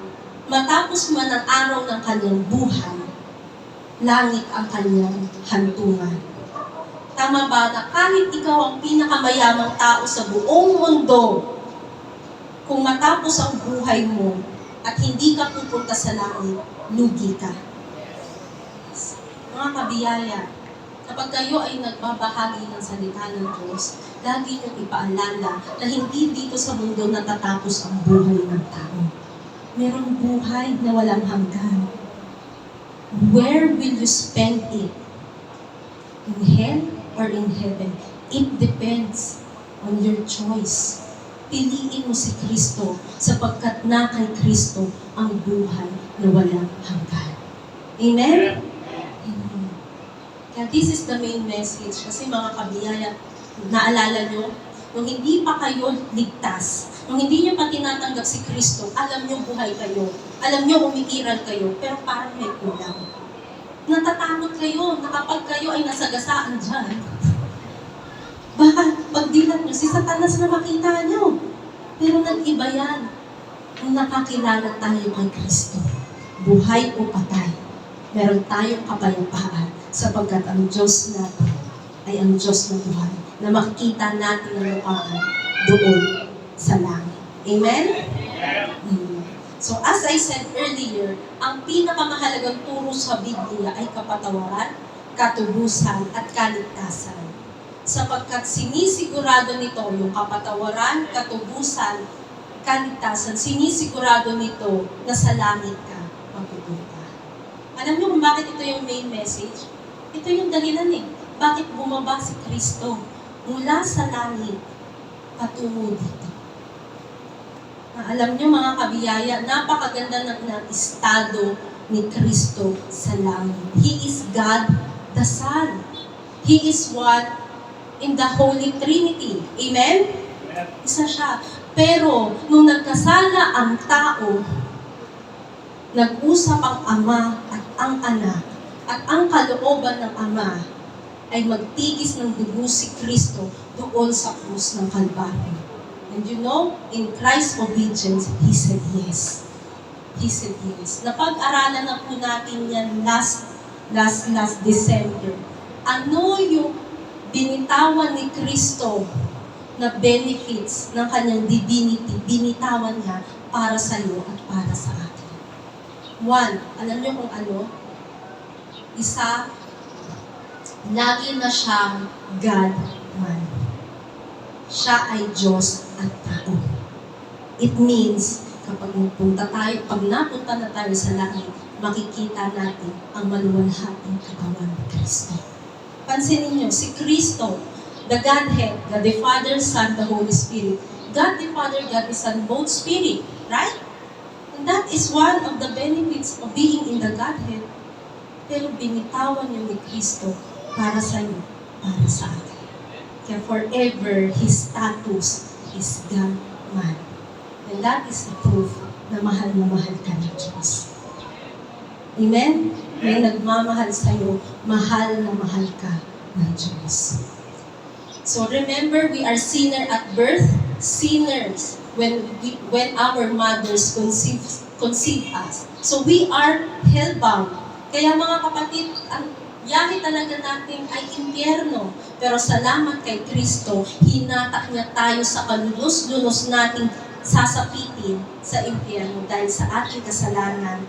Speaker 3: matapos man ang araw ng kanyang buhay, langit ang kanyang hantungan. Tama ba na kahit ikaw ang pinakamayamang tao sa buong mundo, kung matapos ang buhay mo at hindi ka pupunta sa langit, lugi ka. Mga kabiyaya, kapag kayo ay nagbabahagi ng salita ng Diyos, lagi niyong ipaalala na hindi dito sa mundo natatapos ang buhay ng tao. Merong buhay na walang hanggan. Where will you spend it? In hell or in heaven? It depends on your choice. Piliin mo si Kristo sapagkat na kay Kristo ang buhay na walang hanggan. Amen? Amen. Kaya this is the main message. Kasi mga kabiyaya, naalala nyo, nung hindi pa kayo ligtas, nung hindi nyo pa tinatanggap si Kristo, alam nyo buhay kayo. Alam nyo umiiral kayo, pero parang may kulang. Natatakot kayo na kapag kayo ay nasagasaan dyan, baka pagdilat nyo, si Satanas na makita nyo. Pero nag-iba yan. Kung nakakilala tayo kay Kristo, buhay o patay, meron tayong kapayapaan sapagkat ang Diyos natin ay ang Diyos ng buhay na makikita natin ang lukaan doon sa langit. Amen? So as I said earlier, ang pinakamahalagang turo sa Biblia ay kapatawaran, katubusan, at kaligtasan. Sapagkat sinisigurado nito yung kapatawaran, katubusan, kaligtasan, sinisigurado nito na sa langit ka mapupunta. Alam niyo kung bakit ito yung main message? Ito yung dahilan bakit bumaba si Kristo mula sa langit patungo dito. Alam niyo mga kabiyaya, napakaganda ng estado ni Kristo sa langit. He is God the Son. He is one in the Holy Trinity. Amen? Isa siya. Pero, nung nagkasala ang tao, nag-usap ang Ama at ang Anak, at ang kalooban ng Ama ay magtigis ng dugo si Kristo doon sa krus ng Kalbaryo. And you know, in Christ's obedience, He said yes. He said yes. Napag-aralan na po natin yan last December. Ano yung binitawan ni Kristo na benefits ng kanyang divinity, binitawan niya para sa iyo at para sa akin. One, alam niyo kung ano? Isa, lagi na siyang God-man. Siya ay Diyos at tao. It means, kapag napunta na tayo sa langit, makikita natin ang maluwalhating katawan ni Kristo. Pansinin niyo, si Kristo, the Godhead, God the Father, Son, the Holy Spirit. God the Father, God the Son, both Spirit, right? And that is one of the benefits of being in the Godhead. Pero binitawan niyo ni Kristo para sa iyo, para sa akin. Kaya forever, His status is God man. And that is the proof na mahal ka ng Diyos. Amen? May nagmamahal sa iyo, mahal na mahal ka ng Diyos. So remember, we are sinner at birth, sinners when our mothers conceive us. So we are hellbound. Kaya mga kapatid, ang biyahe talaga natin ay impyerno. Pero salamat kay Kristo, hinatak niya tayo sa kalulos-lulos nating sasapitin sa impyerno dahil sa ating kasalanan.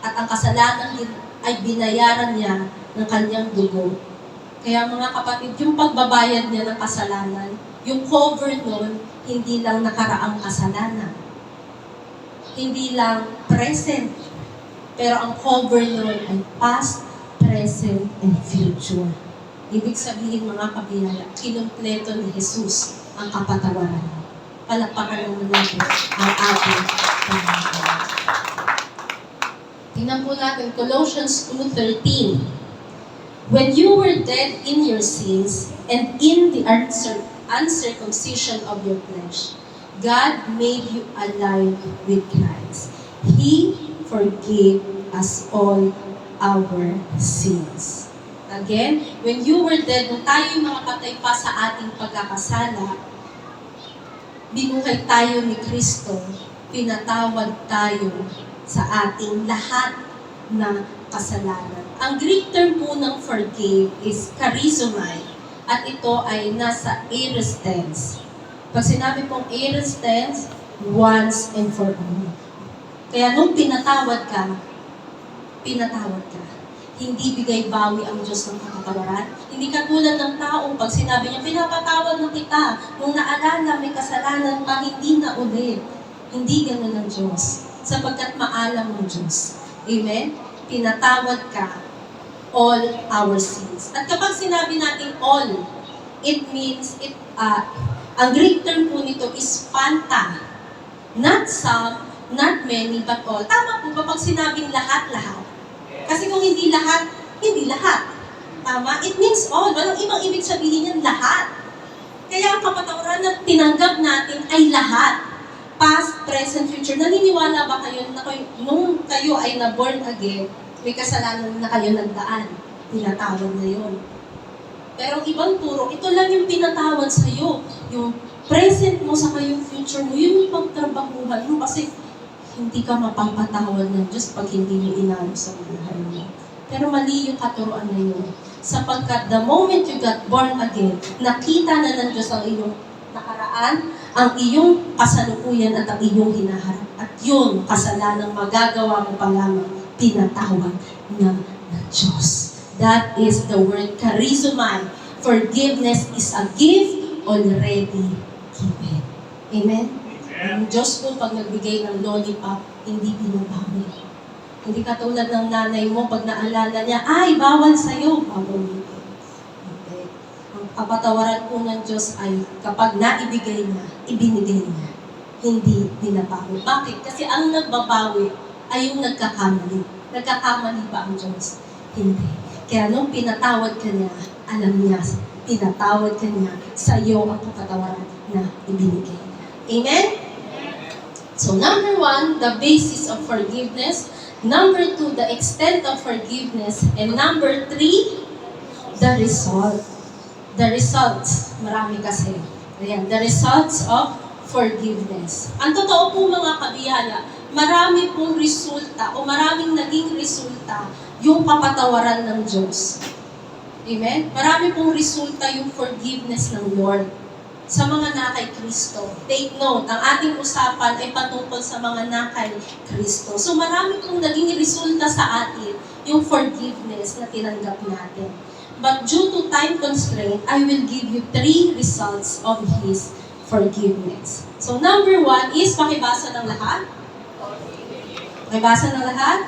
Speaker 3: At ang kasalanan din ay binayaran niya ng kanyang dugo. Kaya mga kapatid, yung pagbabayad niya ng kasalanan, yung cover nun, hindi lang nakaraang kasalanan. Hindi lang present. Pero ang cover nun ay past, present, and future. Ibig sabihin mga kabiyaya, kinumpleto ni Jesus ang kapatawaran. Palakpakan naman natin ang ating Panginoon. Tingnan po natin, Colossians 2:13. When you were dead in your sins and in the uncircumcision of your flesh, God made you alive with Christ. He forgave us all our sins. Again, when you were dead, nung tayo mga patay pa sa ating pagkakasala, binuhay tayo ni Kristo, pinatawad tayo sa ating lahat na kasalanan. Ang Greek term po ng forgave is charizomai, at ito ay nasa aorist tense. Pag sinabi pong aorist tense, once and for all. Kaya nung pinatawad ka, hindi bigay bawi ang Diyos ng kapatawaran. Hindi katulad ng tao, pag sinabi niya, pinapatawad na kita, nung naalala may kasalanan pa, hindi na ulit. Hindi ganun ang Diyos, sapagkat maalam ng Diyos. Amen? Pinatawad ka, all our sins. At kapag sinabi natin all, it means, ang Greek term po nito is panta. Not some, not many, but all. Tama po ba pag sinabing lahat-lahat? Kasi kung hindi lahat, hindi lahat. Tama? It means all. Walang ibang ibig sabihin yan, lahat. Kaya ang kapatawaran na tinanggap natin ay lahat. Past, present, future. Naniniwala ba kayo na nung kayo ay na-born again, may kasalanan na kayo nagdaan? Pinatawad na yun. Pero ang ibang turo, ito lang yung pinatawad sa'yo. Yung present mo sa kayong future mo, yun yung pagtrabahuhan mo kasi hindi ka mapapatawad ng Diyos pag hindi mo inalo sa buhay mo. Pero mali yung katuruan na yun. Sapagkat the moment you got born again, nakita na ng Diyos ang iyong nakaraan, ang iyong kasalukuyan at ang iyong hinaharap. At yun, kasalanang magagawa mo pa lamang, tinatawag ng Diyos. That is the word charizomai. Forgiveness is a gift already given. Amen? Ang Diyos po, pag nagbigay ng lollipop, hindi binabawi. Hindi katulad ng nanay mo, pag naalala niya, ay, bawal sa'yo, babawiin. Okay. Ang kapatawaran po ng Diyos ay, kapag naibigay niya, ibinigay niya. Hindi binabawi. Bakit? Kasi ang nagbabawi ay yung nagkakamali. Nagkakamali ba ang Diyos? Hindi. Kaya nung pinatawad ka niya, alam niya, pinatawad ka niya, sa'yo ang kapatawaran na ibinigay niya. Amen? So, number 1, the basis of forgiveness. Number 2, the extent of forgiveness. And number 3, the result. The results. Marami kasi. Ayan, the results of forgiveness. Ang totoo po mga kabiyaya, marami pong resulta o maraming naging resulta yung kapatawaran ng Diyos. Amen? Marami pong resulta yung forgiveness ng Lord sa mga nakay Kristo. Take note, ang ating usapan ay patungkol sa mga nakay Kristo. So marami pong naging resulta sa atin yung forgiveness na tinanggap natin. But due to time constraint, I will give you 3 results of His forgiveness. So number 1 is, pakibasa ng lahat? Pakibasa ng lahat?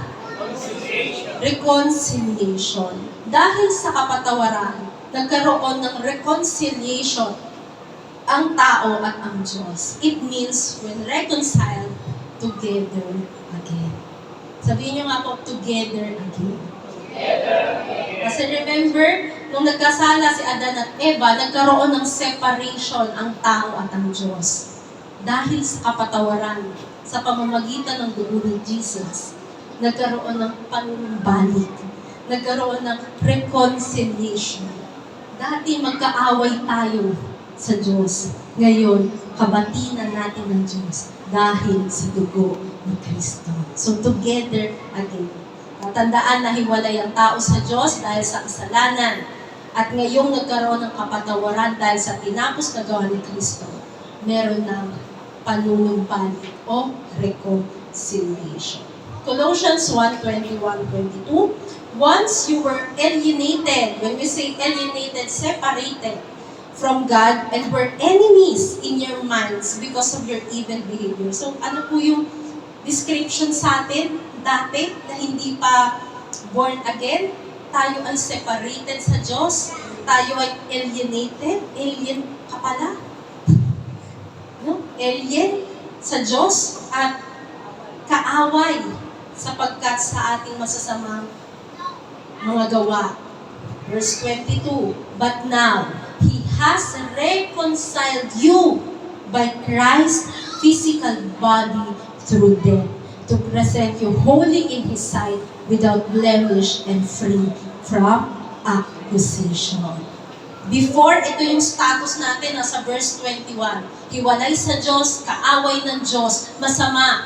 Speaker 3: Reconciliation. Dahil sa kapatawaran, nagkaroon ng reconciliation ang tao at ang Diyos. It means when reconciled, together again. Sabihin niyo nga po, together again. Kasi remember, nung nagkasala si Adan at Eva, nagkaroon ng separation ang tao at ang Diyos. Dahil sa kapatawaran, sa pamamagitan ng dugo ni Jesus, nagkaroon ng panumbalik, nagkaroon ng reconciliation. Dati magkaaway tayo sa Diyos. Ngayon, kabati na natin ng Diyos dahil sa dugo ni Kristo. So together again. Tandaan na hiwalay ang tao sa Diyos dahil sa kasalanan. At ngayong nagkaroon ng kapatawaran dahil sa tinapos na gawa ni Kristo, meron ng panunumbalik o reconciliation. Colossians 1:21-22, once you were alienated, when we say alienated, separated from God and were enemies in your minds because of your evil behavior. So ano po yung description sa atin dati na hindi pa born again? Tayo ay separated sa Diyos. Tayo ay alienated. Alien ka pala. No? Alien sa Diyos at kaaway sapagkat sa ating masasamang mga gawa. Verse 22, but now, He has reconciled you by Christ's physical body through death, to present you holy in His sight, without blemish and free from accusation. Before, ito yung status natin sa verse 21. Hiwalay sa Diyos, kaaway ng Diyos, masama.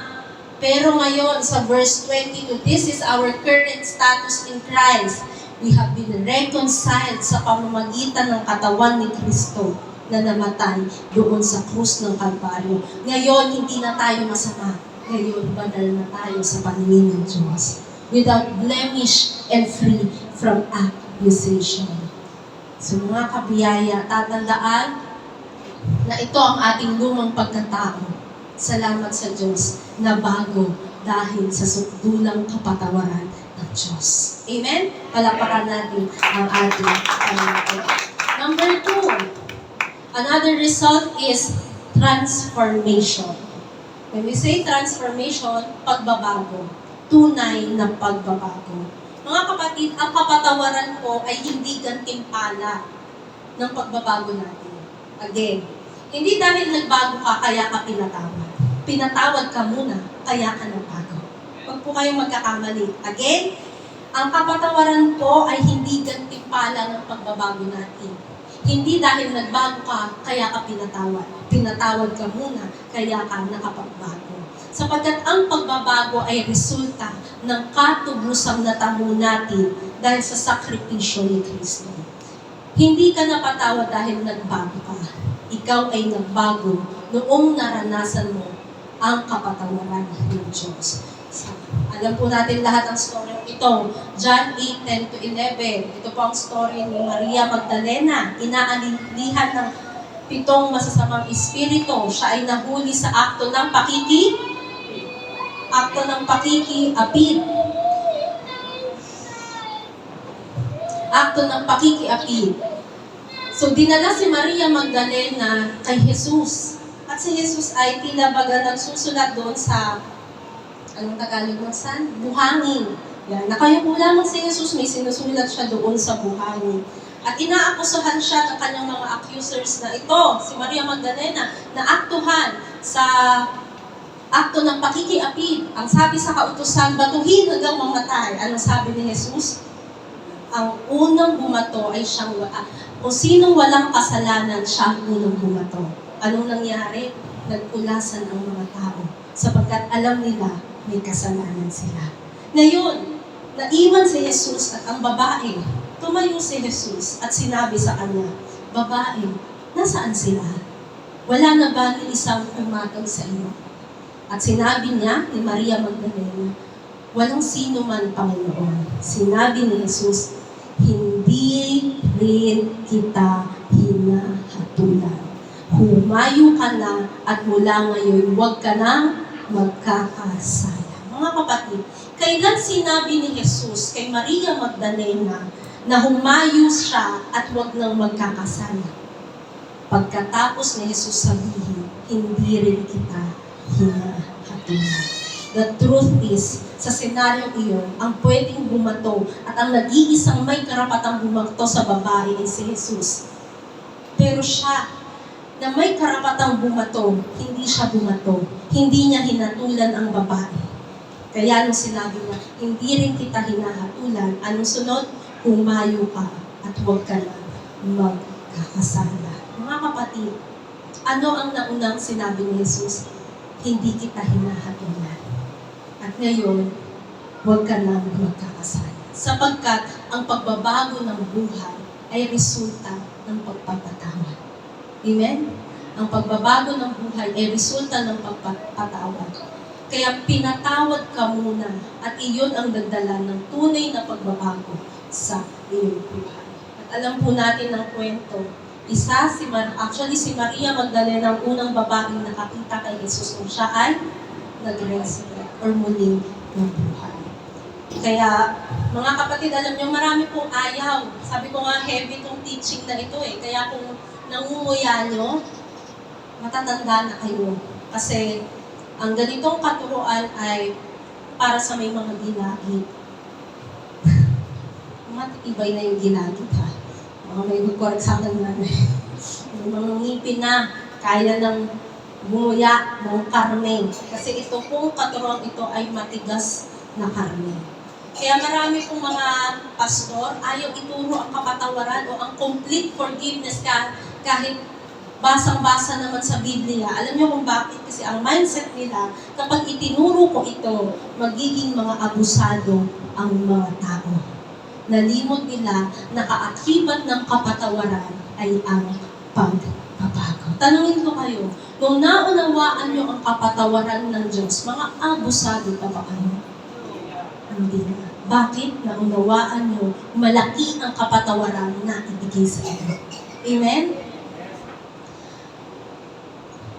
Speaker 3: Pero ngayon, sa verse 22, this is our current status in Christ. We have been reconciled sa pamamagitan ng katawan ni Kristo na namatay doon sa krus ng Kalbaryo. Ngayon, hindi na tayo masama. Ngayon, banal na tayo sa paningin ng Diyos. Without blemish and free from accusation. So mga kabiyaya, tatandaan na ito ang ating lumang pagkatao. Salamat sa Diyos na bago dahil sa sukdulang kapatawaran ng Diyos. Amen? Palapakan natin ang ating Panginoon. Number 2, another result is transformation. When we say transformation, pagbabago. Tunay na pagbabago. Mga kapatid, ang kapatawaran po ay hindi gantimpala ng pagbabago natin. Again, hindi dahil nagbago ka, kaya ka pinatawad. Pinatawad ka muna, kaya ka nagbago. Huwag po kayong magkakamali. Again, ang kapatawaran po ay hindi gantimpala ng pagbabago natin. Hindi dahil nagbago ka, kaya ka pinatawad. Pinatawad ka muna, kaya ka nakapagbago. Sapagkat ang pagbabago ay resulta ng katubusang natamo natin dahil sa sakripisyo ni Kristo. Hindi ka napatawad dahil nagbago ka. Ikaw ay nagbago noong naranasan mo ang kapatawaran ng Diyos. Alam po natin lahat ang story ito. John 8:10-11. Ito po ang story ni Maria Magdalena. Inaalihan ng 7 masasamang espiritu. Siya ay nahuli sa akto ng pakikiapid. Akto ng pakikiapid. So, dinala si Maria Magdalena kay Jesus. At si Jesus ay tinabaga nagsusulat doon sa, anong Tagalog ng san? Buhangin. Yan. Nakayupo lamang si Jesus, may sinusulat siya doon sa buhangin. At inaakusahan siya ng kanyang mga accusers na ito, si Maria Magdalena, na aktuhan sa akto ng pakikiapid. Ang sabi sa kautusan, batuhin hanggang mamatay. Anong sabi ni Jesus? Ang unang bumato ay siyang, kung sinong walang kasalanan, siya ang unang bumato. Anong nangyari? Nagkulasan ang mga tao sapagkat alam nila may kasalanan sila. Ngayon, naiwan si Jesus at ang babae, tumayo si Jesus at sinabi sa kanya, babae, nasaan sila? Wala na ba ni isang umatag sa iyo? At sinabi niya ni Maria Magdalena, walang sino man, Panginoon. Sinabi ni Jesus, hindi rin kita hinahatulan. Humayo ka na at mula ngayon, huwag ka nang magkakasala. Mga kapatid, kailan sinabi ni Jesus kay Maria Magdalena na humayo siya at huwag nang magkakasal. Pagkatapos ni Jesus sabihin, hindi rin kita hinahatulan. The truth is, sa senaryong iyon, ang pwedeng bumato at ang nag-iisang may karapatang bumato sa babae ay si Jesus. Pero siya, na may karapatang bumato, hindi siya bumato. Hindi niya hinatulan ang babae. Kaya nung sinabi niya, hindi rin kita hinahatulan, anong sunod? Humayo ka at huwag ka na magkakasala. Mga kapatid, ano ang naunang sinabi ni Jesus? Hindi kita hinahatulan. At ngayon, huwag ka nang magkakasala. Sapagkat ang pagbabago ng buhay ay resulta ng pagpapatawad. Amen? Ang pagbabago ng buhay ay resulta ng pagpapatawad. Kaya pinatawad ka muna at iyon ang nagdala ng tunay na pagbabago sa iyong buhay. At alam po natin ang kwento, si Maria Magdalena ang unang babaeng nakakita kay Jesus nung siya ay nag-resurrect or muling nabuhay. Kaya, mga kapatid, alam niyo, marami pong ayaw. Sabi ko nga, heavy itong teaching na ito eh. Kaya kung nangunguya nyo, matatanda na kayo. Kasi, ang ganitong katuruan ay para sa may mga ginagit. Matitibay na yung ginagit ha. Mga may mag-correct sa akin na. Yung mga ngipin na kaya ng bumuya ng karne. Kasi ito pong katuruan ito ay matigas na karne. Kaya marami pong mga pastor ayaw ituro ang kapatawaran o ang complete forgiveness kahit basang-basa naman sa Biblia. Alam niyo kung bakit? Kasi ang mindset nila, kapag itinuro ko ito, magiging mga abusado ang mga tao. Nalimot nila na kaakibat ng kapatawaran ay ang pagbabago. Tanungin ko kayo, kung naunawaan niyo ang kapatawaran ng Diyos, mga abusado pa ba kayo? Hindi na. Bakit? Naunawaan niyo, malaki ang kapatawaran na ibigay sa inyo. Amen?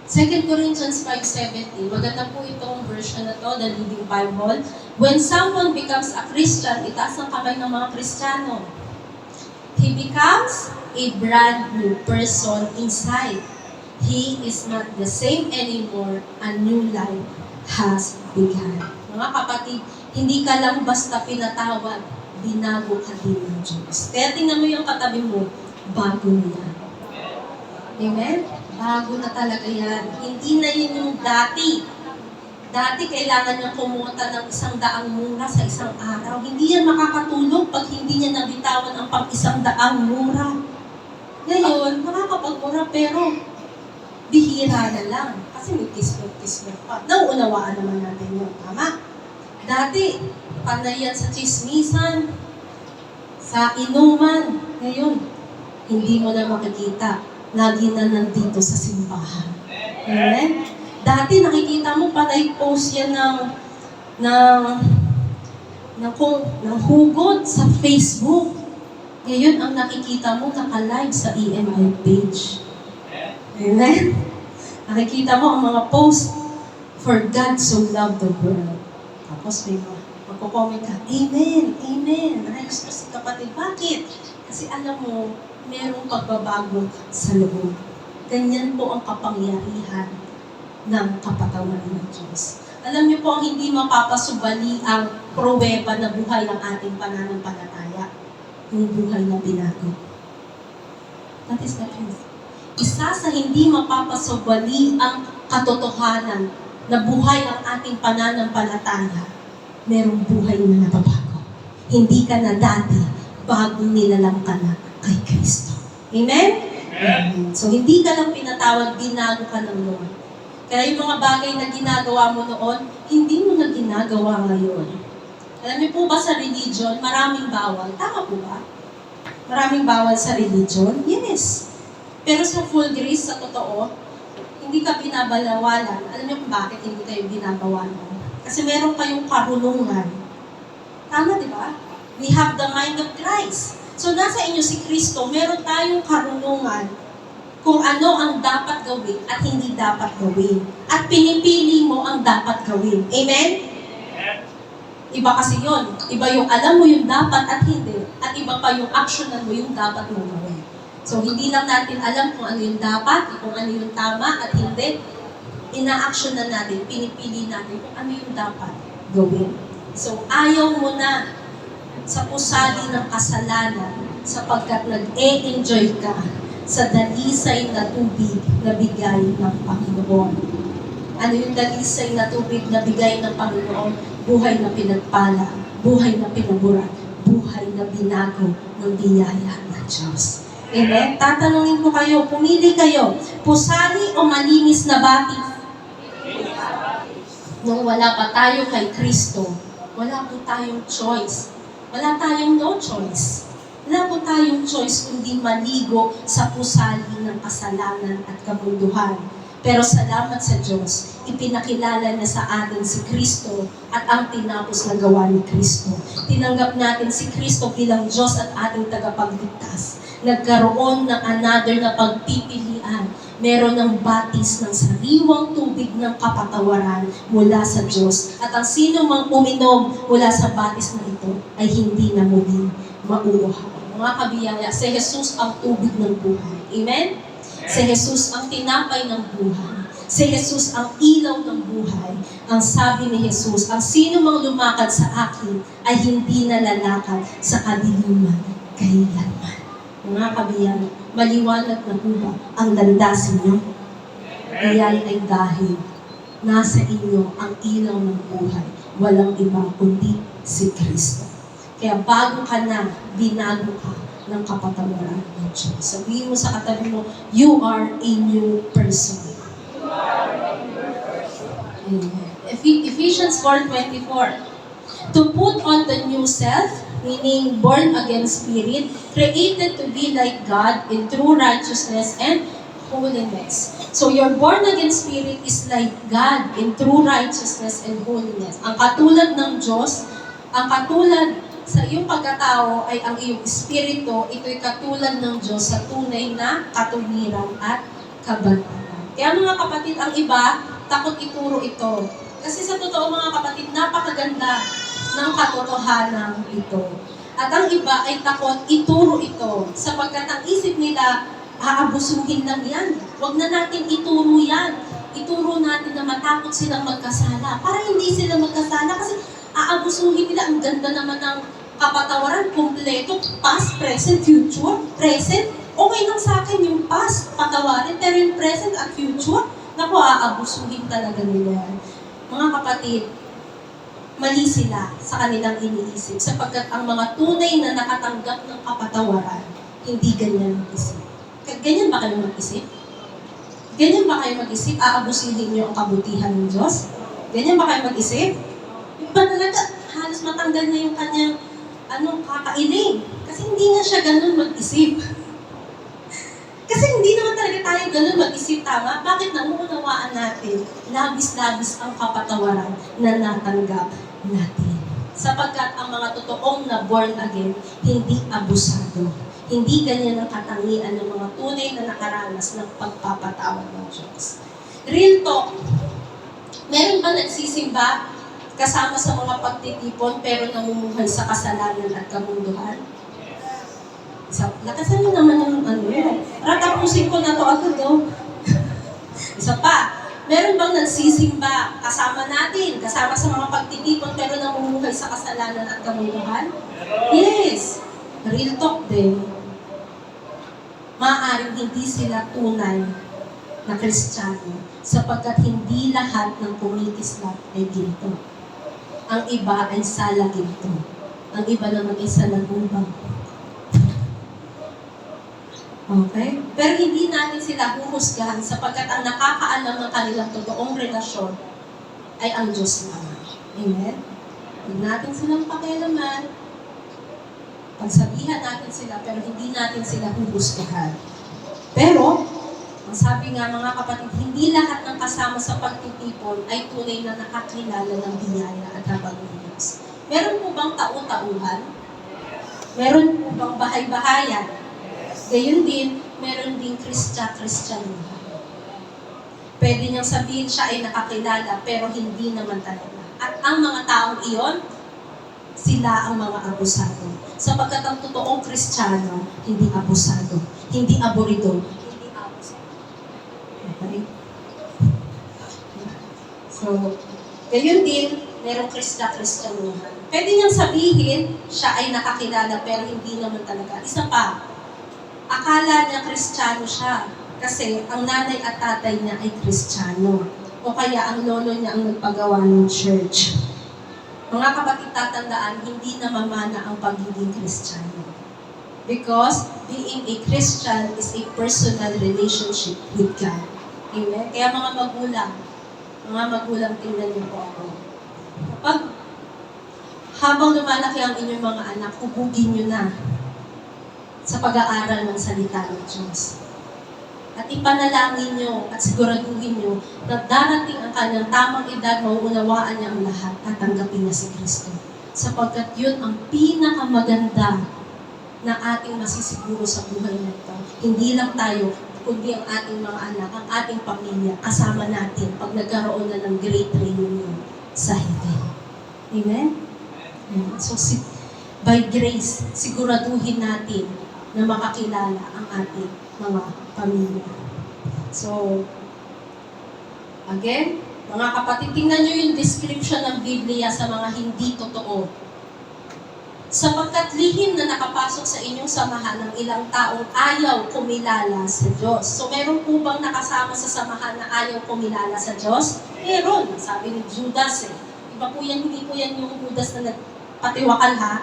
Speaker 3: 2 Corinthians 5:17. Maganda po itong version na to, the Living Bible. When someone becomes a Christian, itaas ang kamay ng mga Kristiyano. He becomes a brand new person inside. He is not the same anymore. A new life has begun. Mga kapatid, hindi ka lang basta pinatawad, binago ka din ng Diyos. Kaya tingnan mo yung katabi mo, bago na yan. Amen? Bago na talaga yan. Hindi na yun yung dati. Dati kailangan niyang kumuha ng 100 mura sa isang araw. Hindi yan makakatulog pag hindi niya nabitawan ang pang-100 mura. Ngayon, makakapagmura pero bihira na lang. Kasi may kismet-kismet pa. Nauunawaan naman natin yun. Tama? Dati, panay yan sa chismisan, sa inuman. Ngayon, hindi mo na makikita. Lagi na nandito sa simbahan. Amen? Dati nakikita mo panay post yan ng hugot sa Facebook. Ngayon, ang nakikita mo naka-live sa EMI page. Amen? Nakikita mo ang mga post, for God so loved the world. Tapos may mga magko-comment ka, Amen, Amen. Ayos na si kapatid. Bakit? Kasi alam mo, merong pagbabago sa loob. Ganyan po ang kapangyarihan ng kapatawaran ng Diyos. Alam niyo po, ang hindi mapapasubali ang pruweba na buhay ng ating pananampalataya. Yung buhay na binago. That is the truth. Isa sa hindi mapapasubali ang katotohanan na buhay ang ating pananampalataya, merong buhay na nababago. Hindi ka na dati, bago nilalang ka na kay Kristo. Amen? Amen. So, hindi ka lang pinatawag, binago ka ng Lord. Kaya yung mga bagay na ginagawa mo noon, hindi mo na ginagawa ngayon. Alam niyo po ba sa religion, maraming bawal? Tama po ba? Maraming bawal sa religion? Yes. Pero sa full grace, sa totoo, hindi ka binabalawalan. Alam niyo kung bakit hindi kayo binabawalan? Kasi meron kayong karunungan. Tama, di ba? We have the mind of Christ. So, nasa inyo si Kristo, meron tayong karunungan kung ano ang dapat gawin at hindi dapat gawin. At pinipili mo ang dapat gawin. Amen? Iba kasi yon. Iba yung alam mo yung dapat at hindi. At iba pa yung actionan mo yung dapat mo gawin. So, hindi lang natin alam kung ano yung dapat, kung ano yung tama at hindi. Ina-actionan natin, pinipili natin kung ano yung dapat gawin. So, ayaw mo na sa pusali ng kasalanan sapagkat nag-e-enjoy ka sa dalisay na tubig na bigay ng Panginoon. Ano yung dalisay na tubig na bigay ng Panginoon? Buhay na pinagpala, buhay na pinaburat, buhay na binago ng biyaya ng Diyos. Amen? Tatanungin ko kayo, pumili kayo, pusali o malinis na batis? Nung wala pa tayo kay Kristo, wala po tayong choice. Wala tayong no choice. Wala po tayong choice kundi maligo sa pusali ng kasalanan at kamunduhan. Pero salamat sa Diyos, ipinakilala na sa atin si Kristo at ang tinapos na gawa ni Kristo. Tinanggap natin si Kristo bilang Diyos at ating tagapagligtas. Nagkaroon ng another na pagpipilian. Meron ng batis ng sariwang tubig ng kapatawaran mula sa Diyos. At ang sino mang uminom mula sa batis na ito ay hindi na muling mauuhaw. Mga kabiyaya, si Jesus ang tubig ng buhay. Amen? Si Jesus ang tinapay ng buhay. Si Jesus ang ilaw ng buhay. Ang sabi ni Jesus, ang sino mang lumakad sa akin ay hindi nalalakad sa kadiliman kailanman. Mga kabiyan, maliwanag na po ba ang landasin niyo? Iyan ay dahil nasa inyo ang ilaw ng buhay. Walang iba kundi si Kristo. Kaya bago ka na, binago ka ng kapatawaran ng Diyos. Sabihin mo sa katabi mo, you are a new person. Amen. Ephesians 4:24. To put on the new self, meaning born again spirit, created to be like God in true righteousness and holiness. So your born again spirit is like God in true righteousness and holiness. Ang katulad ng Diyos, ang katulad sa iyong pagkatao ay ang iyong espiritu, ito'y katulad ng Diyos sa tunay na katuwiran at kabantayan. Kaya mga kapatid, ang iba, takot ituro ito. Kasi sa totoo mga kapatid, napakaganda ng katotohanan ito. At ang iba ay takot ituro ito sapagkat ang isip nila, aabusuhin lang yan. Huwag na natin ituro yan. Ituro natin na matakot silang magkasala. Para hindi sila magkasala kasi aabusuhin nila. Ang ganda naman ng kapatawaran, kumpleto, past, present, future, present. Okay lang sa akin yung past, patawarin, pero yung present at future, naku, aabusuhin talaga nila. Mga kapatid, mali sila sa kanilang iniisip sapagkat ang mga tunay na nakatanggap ng kapatawaran, hindi ganyan mag-isip. Ganyan ba kayo mag-isip? Ganyan ba kayo mag-isip? Aabusuhin niyo ang kabutihan ng Diyos? Ganyan ba kayo mag-isip? Yung ba talaga, halos matanggal na yung kanyang kakailing. Kasi hindi nga siya ganun mag-isip. Kasi hindi naman talaga tayo ganun mag-isip, tama? Bakit namuunawaan natin labis-labis ang kapatawaran na natanggap natin? Sapagkat ang mga totoong na born again, hindi abusado. Hindi ganyan ang katangian ng mga tunay na nakaranas ng pagpapatawad ng Diyos. Real talk, meron ba nagsisimba kasama sa mga pagtitipon pero namumuhay sa kasalanan at kamunduhan? Lakasan nyo naman yung tapusin ko na to agad Isa pa, meron bang nagsisimba kasama natin, kasama sa mga pagtitipon pero namumuhay sa kasalanan at kamunduhan? Yes! Real talk din. Maaaring hindi sila tunay na Kristiyano sapagkat hindi lahat ng kumikislap ay ginto. Ang iba ay sala ginto. Ang iba naman ay salagubang. Okay? Pero hindi natin sila huhusgahan sapagkat ang nakakaalam ng kanilang totoong relasyon ay ang Diyos lamang. Amen? Huwag natin silang pakialaman. Pagsabihan natin sila, pero hindi natin sila huhusgahan. Pero, ang sabi nga mga kapatid, hindi lahat ng kasama sa pagtitipon ay tunay na nakakilala ng biyaya at habang ng Diyos. Meron po bang tau-tauhan? Meron po bang bahay-bahayan? Gayun din, meron din Kristyanuhan. Pwede niyang sabihin siya ay nakakilala, pero hindi naman talaga. At ang mga taong iyon, sila ang mga abusado. Sapagkat ang totoong Kristiyano, hindi abusado, hindi aborido, hindi abusado. Okay? So, gayon din, merong Kristyanuhan. Pwede niyang sabihin, siya ay nakakilala pero hindi naman talaga. Isa pa, akala niya Kristiyano siya kasi ang nanay at tatay niya ay Kristiyano. O kaya ang lolo niya ang nagpagawa ng church. Mga kapatid, tatandaan, hindi namamana ang pagiging Kristiyano. Because being a Christian is a personal relationship with God. Amen? Kaya mga magulang, tingnan niyo po ako. Kapag habang lumalaki ang inyong mga anak, hubugin niyo na sa pag-aaral ng salita ng Diyos. At ipanalangin niyo at siguraduhin niyo na darating ang kanyang tamang edad, mauunawaan niya ang lahat at tanggapin niya si Kristo. Sapagkat yun ang pinakamaganda na ating masisiguro sa buhay na ito. Hindi lang tayo, kundi ang ating mga anak, ang ating pamilya, kasama natin pag nagkaroon na ng great reunion sa heaven. Amen? So, by grace, siguraduhin natin na makakilala ang ating mga pamilya. So, again, mga kapatid, tingnan nyo yung description ng Biblia sa mga hindi totoo. Sapagkat lihim na nakapasok sa inyong samahan ng ilang taong ayaw kumilala sa Diyos. So, meron po bang nakasama sa samahan na ayaw kumilala sa Diyos? Meron. Sabi ni Judas Iba po yan, hindi po yan yung Judas na nagpatiwakal ha.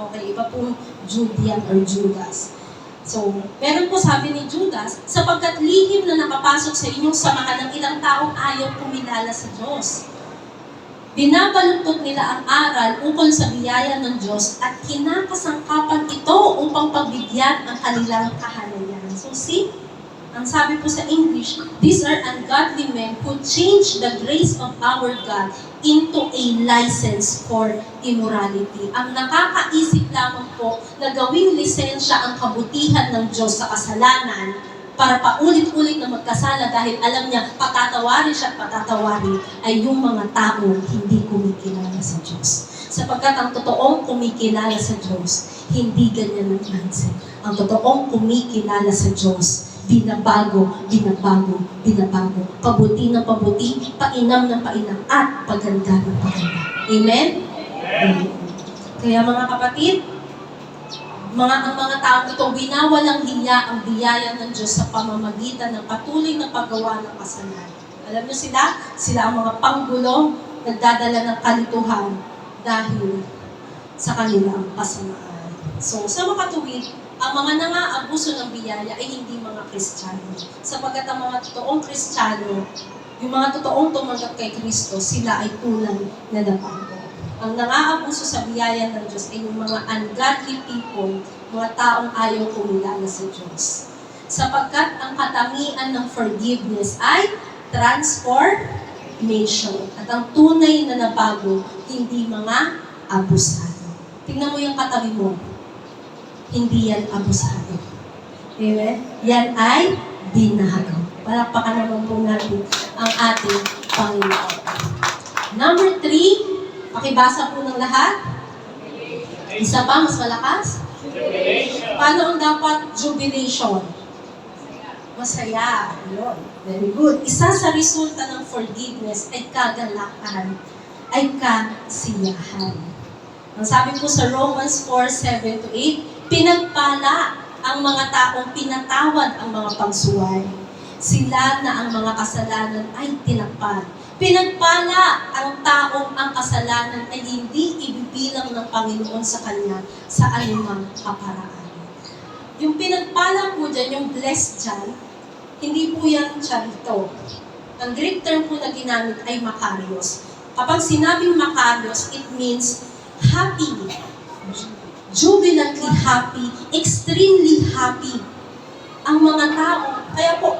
Speaker 3: Okay, iba po Judean or Judas. So, meron po sabi ni Judas, sapagkat lihim na nakapasok sa inyong samahan ng ilang taong ayaw kumilala sa Diyos. Binabaluktot nila ang aral ukol sa biyaya ng Diyos at kinakasangkapan ito upang pagbigyan ang kanilang kahalayan. So see, ang sabi po sa English, these are ungodly men who change the grace of our God into a license for immorality. Ang nakakaisip lamang po na gawing lisensya ang kabutihan ng Diyos sa kasalanan para paulit-ulit na magkasala dahil alam niya patatawarin siya at patatawarin ay yung mga tao hindi kumikilala sa Diyos. Sapagkat ang totoong kumikilala sa Diyos, hindi ganyan ang mindset. Ang totoong kumikilala sa Diyos, binabago, pabuti ng pabuti, painam ng painam, at paganda ng paganda. Amen? Amen. Kaya mga kapatid, ang mga taong ito, winawalang hiya ang biyaya ng Diyos sa pamamagitan ng patuloy na paggawa ng kasalanan. Alam niyo sila ang mga panggulong nagdadala ng kalituhan dahil sa kanilang kasamaan. So, sa makatuwid, ang mga nangaabuso ng biyaya ay hindi mga Kristiyano. Sapagkat ang mga totoong Kristiyano, yung mga totoong tumanggap kay Kristo, sila ay tunay na nabago. Ang nangaabuso sa biyaya ng Diyos ay yung mga ungodly people, mga taong ayaw kumilala sa Diyos. Sapagkat ang katangian ng forgiveness ay transformation. At ang tunay na nabago, hindi mga abusado. Tingnan mo yung katabi mo. Hindi yan abusado. Amen? Yan ay binago. Palakpakan naman po natin ang ating Panginoon. Number 3, pakibasa po ng lahat. Isa pa, mas malakas?
Speaker 2: Jubilation.
Speaker 3: Paano ang dapat jubilation? Masaya. Yun. Very good. Isa sa resulta ng forgiveness ay kagalakan, ay kasiyahan. Ang sabi po sa Romans 4:7-8, pinagpala ang mga taong pinatawad ang mga pagsuway. Sila na ang mga kasalanan ay tinakpan. Pinagpala ang taong ang kasalanan ay hindi ibibilang ng Panginoon sa kanya sa anumang kaparaan. Yung pinagpala po dyan, yung blessed dyan, hindi po yan charito. Ang Greek term po na ginamit ay makarios. Kapag sinabing makarios, it means happy, jubilantly happy, extremely happy. Ang mga tao, kaya po,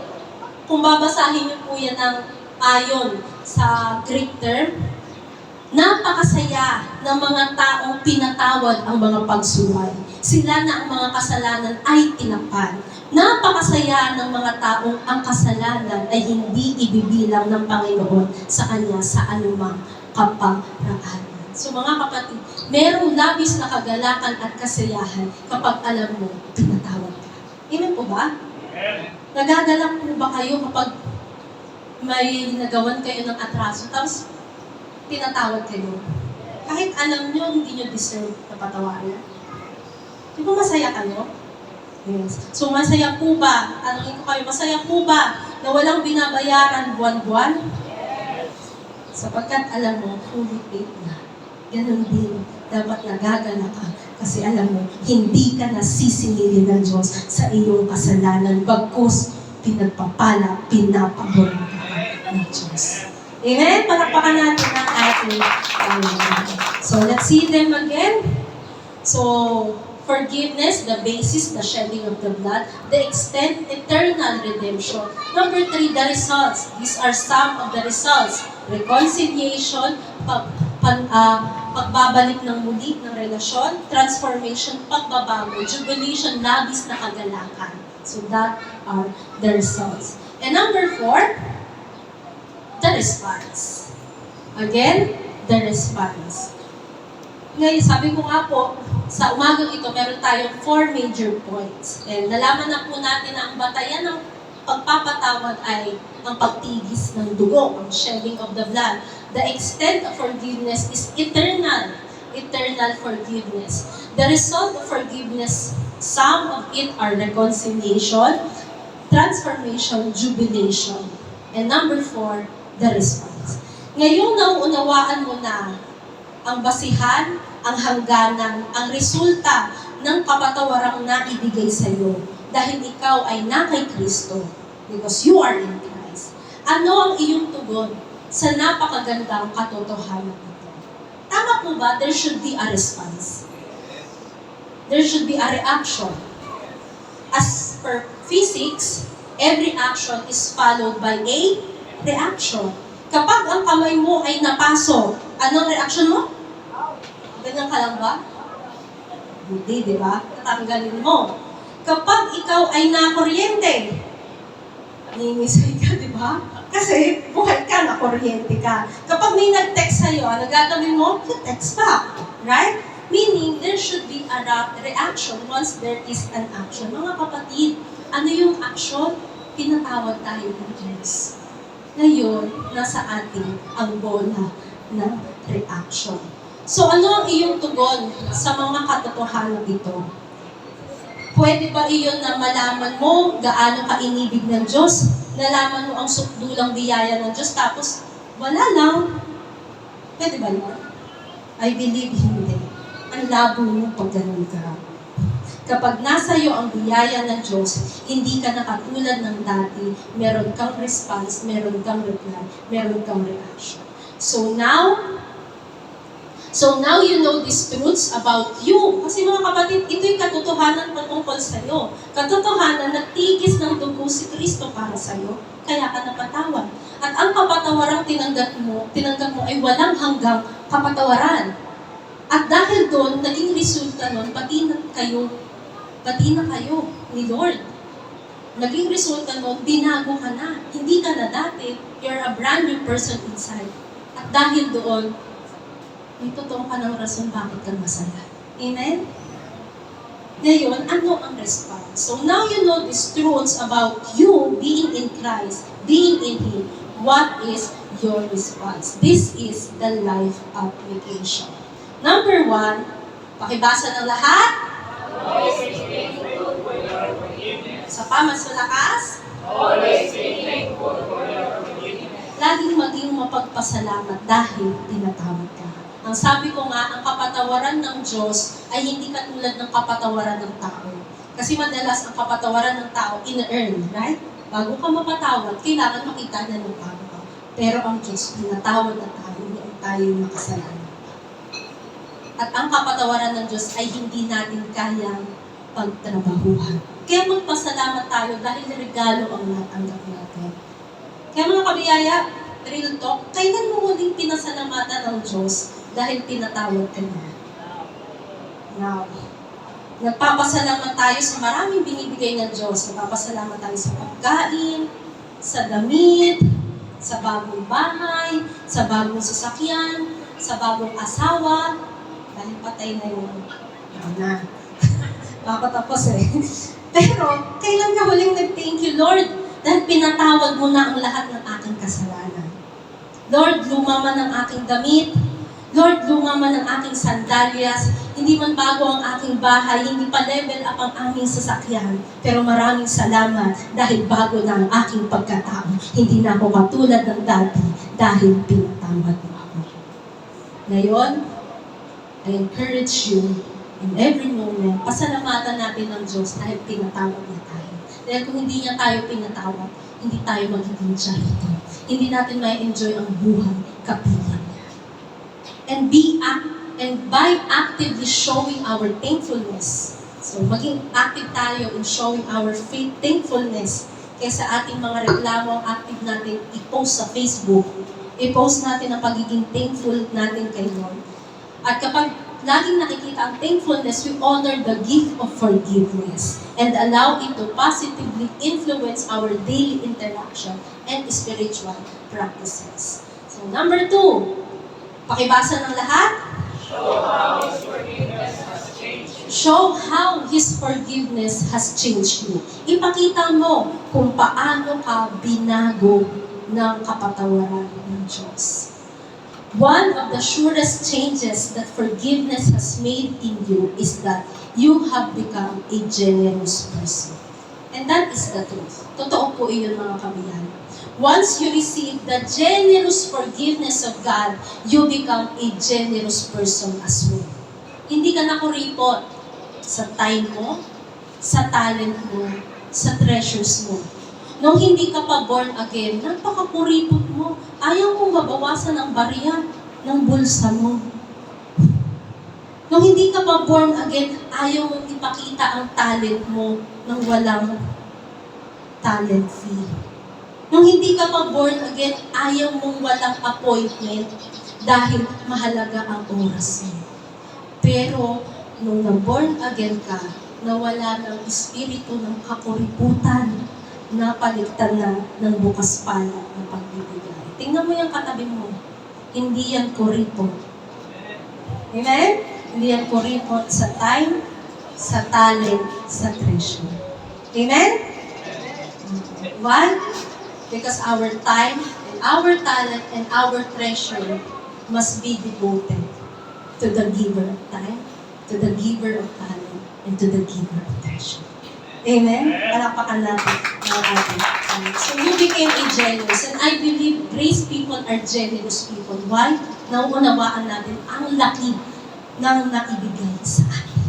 Speaker 3: kung babasahin niyo po yan ng ayon sa Greek term, napakasaya ng mga taong pinatawad ang mga pagsuway. Sila na ang mga kasalanan ay tinakpan. Napakasaya ng mga taong ang kasalanan ay hindi ibibilang ng Panginoon sa kanya sa anumang kaparaanan. So mga kapatid, merong labis na kagalakan at kasiyahan kapag alam mo, pinatawad ka. Amen po ba? Nagagalak po ba kayo kapag may nagawan kayo ng atraso, tapos pinatawad kayo? Kahit alam nyo, hindi nyo deserve na patawarin. Di ba masaya kayo? Yes. So masaya po ba? Tanungin ko kayo, masaya po ba na walang binabayaran buwan-buwan? Sapagkat alam mo, fully paid na. Ganun din, dapat nagagala ka kasi alam mo, hindi ka nasisingilin ng Diyos sa iyong kasalanan bagkus pinagpapala, pinapabor ka ng Diyos. Amen? Palakpakan natin ang ating Panginoon. So, let's see them again. So, forgiveness, the basis, the shedding of the blood, the extent, eternal redemption. Number 3, the results. These are some of the results. Reconciliation, pagbabalik ng muli ng relasyon, transformation, pagbabago, jubilation, labis na kagalakan. So that are the results. And number 4, the response. Again, the response. Ngayon, sabi ko nga po, sa umagang ito, meron tayong 4 major points. And nalaman na po natin na ang batayan ng pagpapatawad ay ang pagtigis ng dugo, ang shedding of the blood. The extent of forgiveness is eternal. Eternal forgiveness. The result of forgiveness, some of it are reconciliation, transformation, jubilation. And number 4, the response. Ngayong nauunawaan mo na ang basihan, ang hangganan, ang resulta ng kapatawarang naibigay sa iyo dahil ikaw ay na kay Kristo because you are in Christ. Ano ang iyong tugon sa napakagandang katotohanan nito? Tama po ba? There should be a response. There should be a reaction. As per physics, every action is followed by a reaction. Kapag ang kamay mo ay napasok, anong reaction mo? Ganyan ka lang ba? Hindi, di ba? Tatanggalin mo. Kapag ikaw ay nakuryente, ningisay ka, di ba? Kasi buhay ka, nakuryente ka. Kapag may nag-text sa'yo, ano gagawin mo? You text back. Right? Meaning, there should be a reaction once there is an action. Mga kapatid, ano yung action? Pinatawad tayo ng Diyos. Ngayon, nasa atin ang bola ng reaction. So ano ang iyong tugon sa mga katotohanan dito? Pwede ba iyon na malaman mo gaano ka inibig ng Diyos? Nalaman mo ang sukdulang biyaya ng Diyos, tapos wala lang. Pwede ba yun? I believe hindi. Ang labo mo pag ganun ka. Kapag nasa iyo ang biyaya ng Diyos, hindi ka nakatulad ng dati, meron kang response, meron kang reply, meron kang reaction. So now you know these truths about you. Kasi mga kapatid, ito'y katotohanan patungkol sa'yo. Katotohanan na tigis ng dugo si Kristo para sa'yo, kaya ka napatawad. At ang kapatawarang tinanggap mo ay walang hanggang kapatawaran. At dahil doon, naging resulta nun, pati na kayo ni Lord. Naging resulta nun, binago ka na. Hindi ka na dati. You're a brand new person inside. At dahil doon, may totoo ka ng rason bakit ka masaya. Amen? Ngayon, ano ang response? So now you know these truths about you being in Christ, being in Him. What is your response? This is the life application. Number 1, pakibasa ng lahat. Sa pa, mas malakas.
Speaker 2: Always be thankful for your forgiveness.
Speaker 3: Laging maging mapagpasalamat dahil tinatawad ka. Ang sabi ko nga, ang kapatawaran ng Diyos ay hindi katulad ng kapatawaran ng tao. Kasi madalas ang kapatawaran ng tao, in-earn, right? Bago ka mapatawad, kailangan makita na ng tao ka. Pero ang Diyos, pinatawad na tayo, hindi tayo makasalanan. At ang kapatawaran ng Diyos ay hindi natin kayang pagtrabahuhan. Kaya magpasalamat tayo dahil regalo ang natanggap natin. Kaya mga kabiyaya, real talk, kailan mo huling pinasalamatan ng Diyos dahil pinatawad ka niya? Now, nagpapasalamat tayo sa maraming binibigay ng Diyos. Nagpapasalamat tayo sa pagkain, sa damit, Sa bagong bahay, sa bagong sasakyan, sa bagong asawa, dahil patay na yung na. Kakatapos eh. Pero, kailan ka huling nag-thank you, Lord? Dahil pinatawad mo na ang lahat ng aking kasalanan. Lord, luma man ang aking damit. Lord, luma man ang aking sandalyas. Hindi man bago ang aking bahay, hindi pa level up ang aming sasakyan. Pero maraming salamat dahil bago na ang aking pagkatao. Hindi na ako katulad ng dati dahil pinatawad mo ako. Ngayon, I encourage you in every moment, pasalamatan natin ng Diyos dahil pinatawad niya tayo. Dahil kung hindi niya tayo pinatawad, hindi tayo magiging siya rito. Hindi natin may enjoy ang buhay kapiling niya. And by actively showing our thankfulness, so maging active tayo in showing our faith thankfulness kaysa ating mga reklamo, active natin i-post sa Facebook, i-post natin ang pagiging thankful natin kay Lord. At kapag laging nakikita ang thankfulness, we honor the gift of forgiveness and allow it to positively influence our daily interaction and spiritual practices. So number 2, pakibasa ng lahat. Show how His forgiveness has changed you. Ipakita mo kung paano ka binago ng kapatawaran ng Diyos. One of the surest changes that forgiveness has made in you is that you have become a generous person. And that is the truth. Totoo po iyon, mga kabayan. Once you receive the generous forgiveness of God, you become a generous person as well. Hindi ka nakuripot sa time mo, sa talent mo, sa treasures mo. Nung hindi ka pa born again, napakakuripot mo. Ayaw mong mabawasan ang barya ng bulsa mo. Nung hindi ka pa born again, ayaw mong ipakita ang talent mo nang walang talent fee. Nung hindi ka pa born again, ayaw mong walang appointment dahil mahalaga ang oras mo. Pero, nung na-born again ka, nawala ng espiritu ng kakuriputan, napaligtan na ng bukas pala ng pagbibigay. Tingnan mo yung katabi mo. Hindi yan kuripot. Amen? Hindi yan kuripot sa time, sa talent, sa treasure. Amen? Why? Because our time, and our talent, and our treasure must be devoted to the giver of time, to the giver of talent, and to the giver of treasure. Amen? Palakpakan natin ang ating. So you became a generous, and I believe grace people are generous people. Why? Nauunawaan natin ang laki ng naibigay sa atin.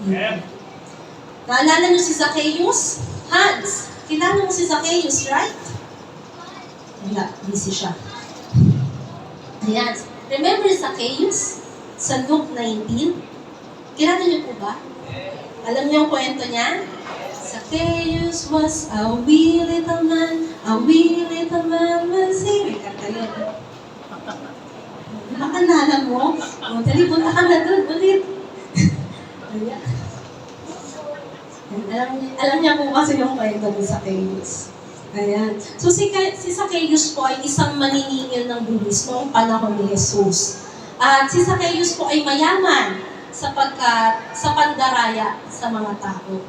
Speaker 3: Amen. Naalala niyo si Zacchaeus? Hans, kilala mo si Zacchaeus, right? Wala, busy siya. Ayan. Remember Zacchaeus? Sa Luke 19? Kilala niyo po ba? Alam niyo ang kwento niya? Zacchaeus was a wee little man was he. Nakalala mo? O, dali, punta ka na doon ulit. Ayan. Alam niya po kasi yung kwento ni Zacchaeus. Ayan. So si Zacchaeus po ay isang maniningil ng buwis noong panahon ni Jesus. At si Zacchaeus po ay mayaman sapagkat sa pandaraya sa mga tao.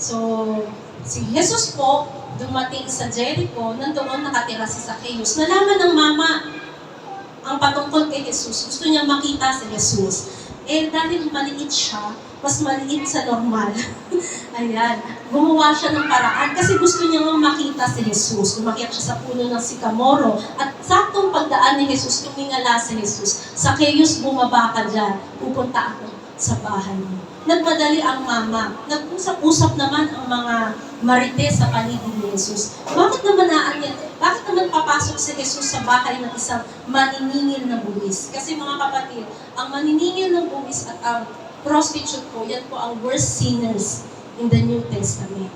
Speaker 3: So, si Jesus po, dumating sa Jericho, nandoon nakatira si Zacchaeus. Nalaman ng mama ang patungkol kay Jesus. Gusto niya makita si Jesus. Eh, dahil maliit siya, mas maliit sa normal. Ayan. Gumawa siya ng paraan kasi gusto niya makita si Jesus. Umakyat siya sa puno ng sikamoro. At saktong pagdaan ni Jesus, tumingala si Jesus. Zacchaeus, bumaba ka dyan. Pupunta ako sa bahay mo. Nagmadali ang mama. Nag-usap-usap naman ang mga marites sa paligid ni Jesus. Bakit naman papasok si Jesus sa bahay ng isang maniningil na buwis? Kasi mga kapatid, ang maniningil ng buwis at ang prostitute po, yan po ang worst sinners in the New Testament.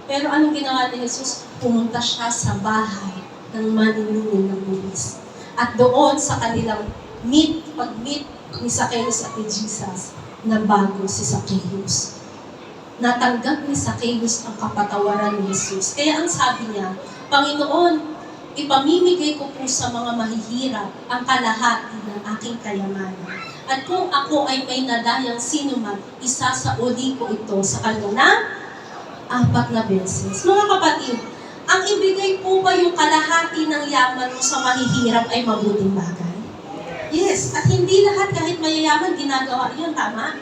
Speaker 3: Pero anong ginawa ni Jesus? Pumunta siya sa bahay ng maniningil ng buwis. At doon sa kanilang pag-meet ni Zacchaeus at ni Jesus, na bago si Zacchaeus. Natanggap ni Zacchaeus ang kapatawaran ni Jesus. Kaya ang sabi niya, Panginoon, ipamimigay ko po sa mga mahihirap ang kalahati ng aking kayamanan. At kung ako ay may nadayang sinuman, isasauli ko ito sa kanya ng 4 beses. Mga kapatid, ang ibigay po ba yung kalahati ng yaman mo sa mahihirap ay mabuting bagay? Yes, at hindi lahat kahit mayayaman ginagawa yun, tama?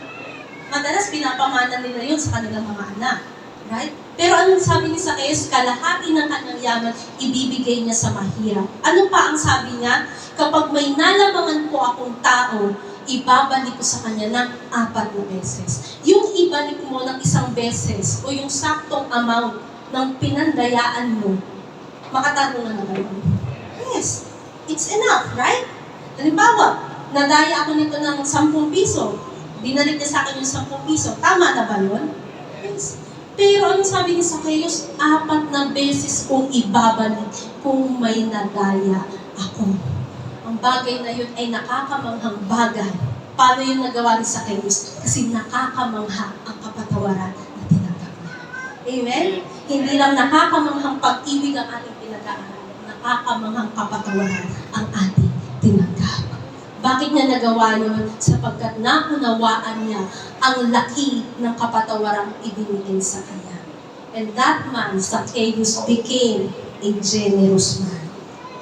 Speaker 3: Madalas pinapamana nila yun sa kanilang mga anak. Right? Pero anong sabi ni Zacchaeus? Kalahati ng kanyang yaman, ibibigay niya sa mahirap. Ano pa ang sabi niya? Kapag may nalamangan po akong tao, ibabalik ko sa kanya ng 4 beses. Yung ibalik mo ng 1 beses o yung saktong amount ng pinandayaan mo, makatarungan na ba yun? Yes, it's enough, right? Halimbawa, nadaya ako nito ng 10 piso. Binalik niya sa akin yung 10 piso. Tama na ba yun? Yes. Pero ano sabi ni Zacchaeus? 4 beses kong ibabalik kung may nadaya ako. Ang bagay na yun ay nakakamanghang bagay. Paano yung nagawa ni Zacchaeus? Kasi nakakamangha ang kapatawaran na tinanggap niya. Amen? Hindi lang nakakamanghang pag-ibig ang ating pinag-aaralan. Nakakamanghang kapatawaran ang ating tinanggap. Bakit niya nagawa yun? Sapagkat naunawaan niya ang laki ng kapatawarang ibinigay sa kanya. And that man, Zacchaeus, became a generous man.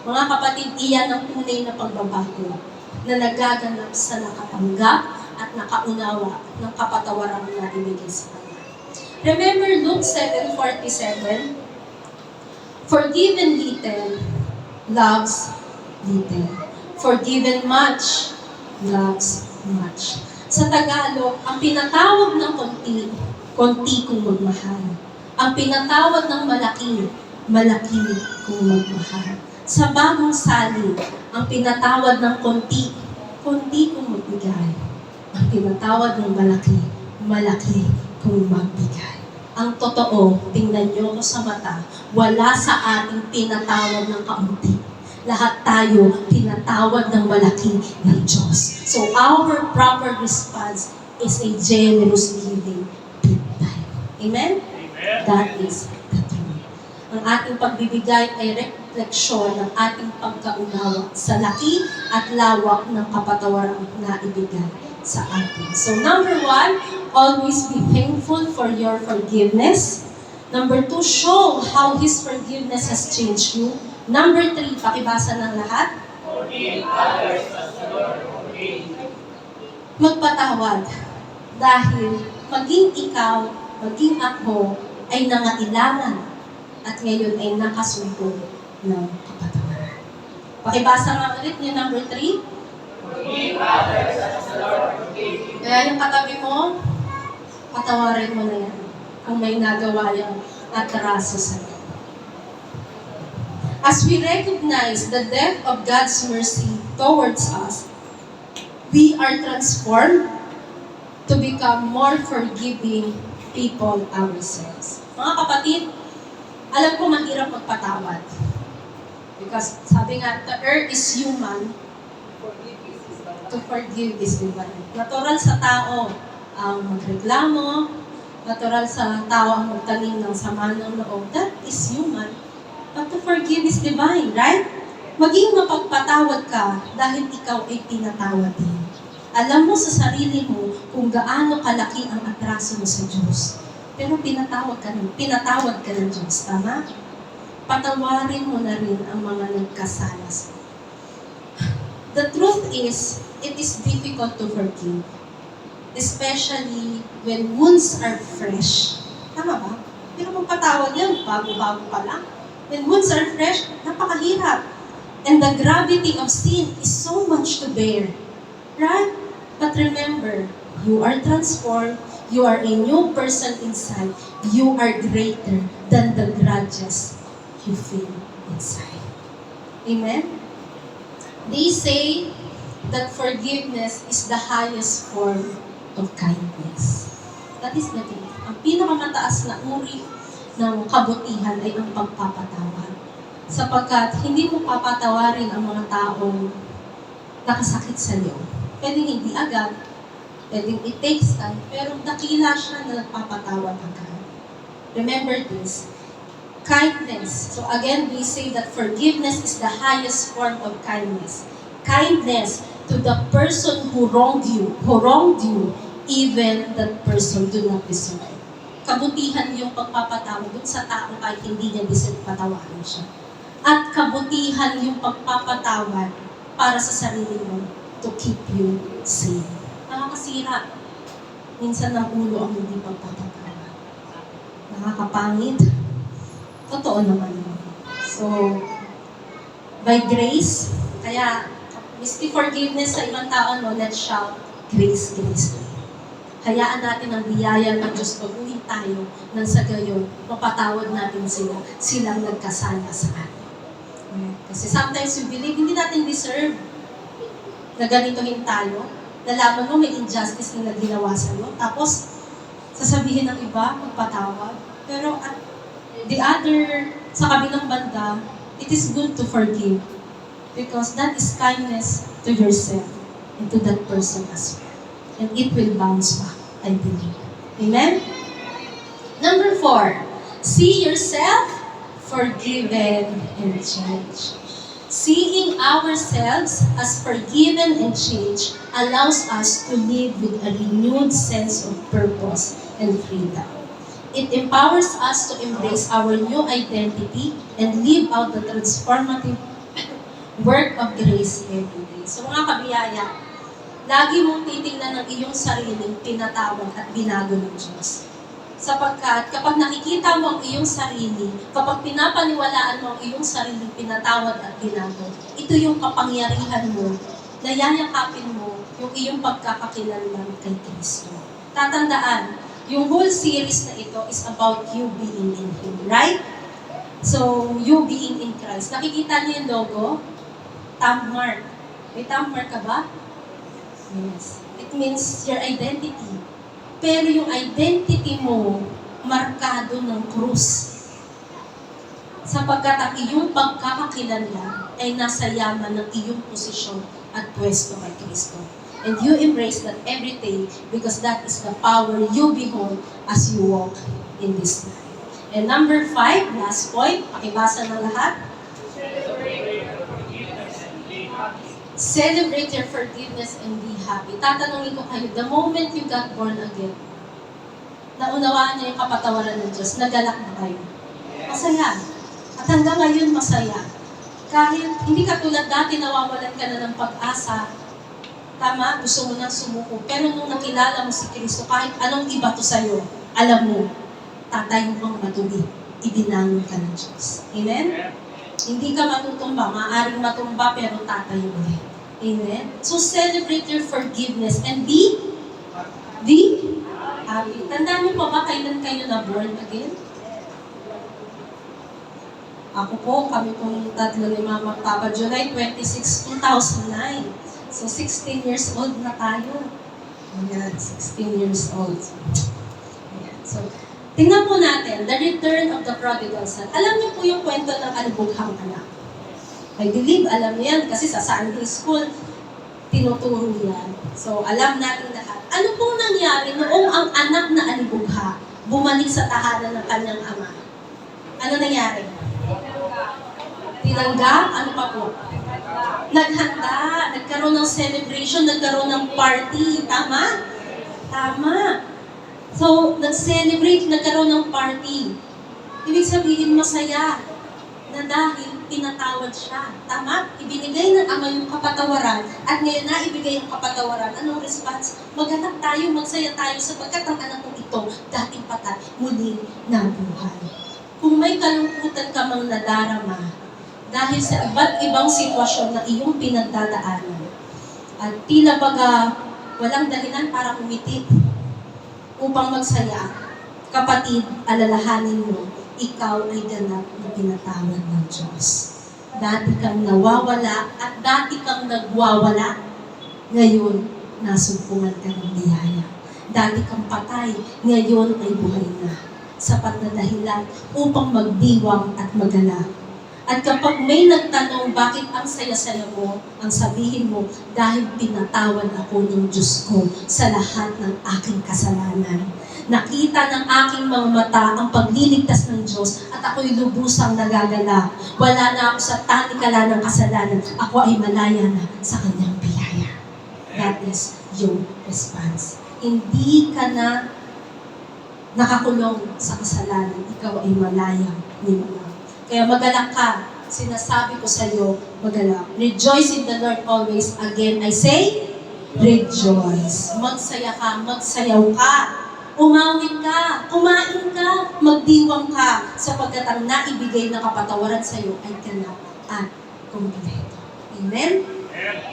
Speaker 3: Mga kapatid, iyan ang tunay na pagbabago na nagaganap sa nakatanggap at nakaunawa ng kapatawarang na ibigay sa kanya. Remember Luke 7:47? Forgiven little, loves little. Forgiven much, loves much. Sa Tagalog, ang pinatawag ng konti, konti kung magmahal. Ang pinatawag ng malaki, malaki kung magmahal. Sa bagong salin, ang pinatawad ng konti, konti kung magbigay. Ang pinatawad ng malaki, malaki kung magbigay. Ang totoo, tingnan niyo ko sa mata, wala sa ating pinatawad ng kaunti. Lahat tayo pinatawad ng malaki ng Diyos. So our proper response is a generous giving big time. Amen? That is the truth. Ang ating pagbibigay ay refleksyon ng ating pagkaunawa sa laki at lawak ng kapatawaran na ibigay sa atin. So number 1, always be thankful for your forgiveness. Number 2, show how His forgiveness has changed you. Number 3, pakibasa ng lahat.
Speaker 2: Forgive others as the Lord forgave you.
Speaker 3: Magpatawad. Dahil maging ikaw, maging ako, ay nangailangan at ngayon ay nakasundo ng kapatawaran. Pakibasa nga ulit yung number 3.
Speaker 2: Forgive others as the Lord forgave you.
Speaker 3: Kaya yung katabi mo, patawarin mo na yan kung may nagawa yung atraso sa'yo. As we recognize the depth of God's mercy towards us, we are transformed to become more forgiving people ourselves. Mga kapatid, alam ko mahirap magpatawad. Because sabi nga, to err is human, to forgive is divine. Natural sa tao ang magreklamo, natural sa tao ang magtanim ng sama ng loob. That is human. But to forgive is divine, right? Maging mapagpatawad ka dahil ikaw ay pinatawad din. Alam mo sa sarili mo kung gaano kalaki ang atraso mo sa Diyos. Pero pinatawad ka ng Diyos, tama? Patawarin mo na rin ang mga nagkasala sa iyo. The truth is, it is difficult to forgive. Especially when wounds are fresh. Tama ba? Pero magpatawad yan, bago-bago pa lang. When wounds are fresh, napakahirap. And the gravity of sin is so much to bear. Right? But remember, you are transformed. You are a new person inside. You are greater than the grudges you feel inside. Amen? They say that forgiveness is the highest form of kindness. That is the truth. Ang pinakamataas na uri ng kabutihan ay ang pagpapatawad. Sapagkat hindi mo papatawarin ang mga taong nakasakit sa iyo. Pwedeng hindi agad, pwedeng it takes time, pero dakila siya na nagpapatawad agad. Remember this, Kindness. So again, we say that forgiveness is the highest form of kindness. Kindness to the person who wronged you, even that person do not deserve. Kabutihan yung pagpapatawad dun sa tao kahit hindi niya deserve patawarin siya. At kabutihan yung pagpapatawad para sa sarili mo to keep you safe. Nakakasira. Minsan ng ulo ang hindi pagpapatawad. Nakakapangit. Totoo naman yun. So, by grace, kaya, miski forgiveness sa ibang tao, no, let's shout, grace, grace. Hayaan natin ang biyaya ng Diyos pag-uwi tayo nang sa gayon, mapatawad natin sila, silang nagkasala sa atin. Kasi sometimes we believe, hindi natin deserve na ganitohin tayo. Nalaman mo may injustice na ginawa sa'yo. Tapos, sasabihin ng iba, magpatawad. Pero at the other, sa kabilang banda, it is good to forgive. Because that is kindness to yourself and to that person as well. And it will bounce back, I believe. Amen? Number 4, see yourself forgiven and changed. Seeing ourselves as forgiven and changed allows us to live with a renewed sense of purpose and freedom. It empowers us to embrace our new identity and live out the transformative work of grace every day. So mga kabiyaya, lagi mong titingnan ang iyong sariling pinatawad at binago ng Diyos. Sapagkat kapag nakikita mo ang iyong sarili, kapag pinapaniwalaan mo ang iyong sariling pinatawad at binago, ito yung kapangyarihan mo na yayakapin mo yung iyong pagkakakilanlan kay Kristo. Tatandaan, yung whole series na ito is about you being in Him, right? So, you being in Christ. Nakikita niyo yung logo? Thumb mark. May thumb mark ka ba? Yes. It means your identity. Pero yung identity mo, markado ng krus. Sapagkat ang iyong pagkakakilanlan ay nasa yaman ng iyong posisyon at pwesto kay Kristo. And you embrace that every day because that is the power you behold as you walk in this life. And number 5, last point, pakibasa ng lahat. Celebrate your forgiveness and be happy. Tatanungin ko kayo, the moment you got born again, naunawaan niyo yung kapatawaran ng Diyos, nagalak na kayo. Masaya. At hanggang ngayon, masaya. Kahit hindi katulad dati, nawawalan ka na ng pag-asa. Tama, gusto mo nang sumuko. Pero nung nakilala mo si Kristo, kahit anong iba to sa'yo, alam mo, tatayo kang matubi. Ibinangon ka ng Diyos. Amen? Hindi ka matutumba. Maaaring matumba, pero tatayo ulit. Amen? So celebrate your forgiveness and be happy. Tandaan niyo pa ba kailan kayo na born again? Ako po, kami pong tatlo ni Mama Papa, July 26, 2009. So, 16 years old na tayo. Ayan, 16 years old. Ayan. So, tingnan po natin, the return of the prodigal son. Alam niyo po yung kwento ng alibughang anak. I believe, alam niyo yan, kasi sa Sunday school, tinuturo yan. So, alam natin lahat. Ano pong nangyari noong ang anak na alibugha bumalik sa tahanan ng kanyang ama? Ano nangyari? Tinanggap? Ano pa po? Naghanda, nagkaroon ng celebration, nagkaroon ng party. Tama? Tama. So, nag-celebrate, nagkaroon ng party. Ibig sabihin, masaya na dahil pinatawad siya. Tama? Ibinigay ng Ama yung kapatawaran at ngayon na ibigay ang kapatawaran. Anong response? Maganap tayo, magsaya tayo sapagkat ang anak kong ito, dating patay, muling nabuhay. Kung may kalungkutan ka mang nadarama, dahil sa iba't ibang sitwasyon na iyong pinagdadaanan, at tila baga walang dahilan para umiti upang magsaya, kapatid, alalahanin mo, ikaw ay ganap na pinatawad ng Diyos. Dati kang nawawala at dati kang nagwawala, ngayon nasumpungan ka ng biyaya. Dati kang patay, ngayon ay buhay na. Sapat na dahilan upang magdiwang at magalak. At kapag may nagtanong bakit ang saya-saya mo, ang sabihin mo, dahil pinatawad ako ng Diyos ko sa lahat ng aking kasalanan. Nakita ng aking mga mata ang pagliligtas ng Diyos at ako'y lubusang nagagalak. Wala na ako sa tanikala ng kasalanan. Ako ay malaya na sa kanyang biyaya. That is your response. Hindi ka na nakakulong sa kasalanan. Ikaw ay malaya ni Mama. Kaya magalak ka. Sinasabi ko sa iyo, magalak. Rejoice in the Lord always. Again, I say, rejoice. Magsaya ka, magsayaw ka. Umawit ka, kumain ka, magdiwang ka, sapagkat ang naibigay na kapatawaran sa iyo ay ganap at kumpleto. Amen?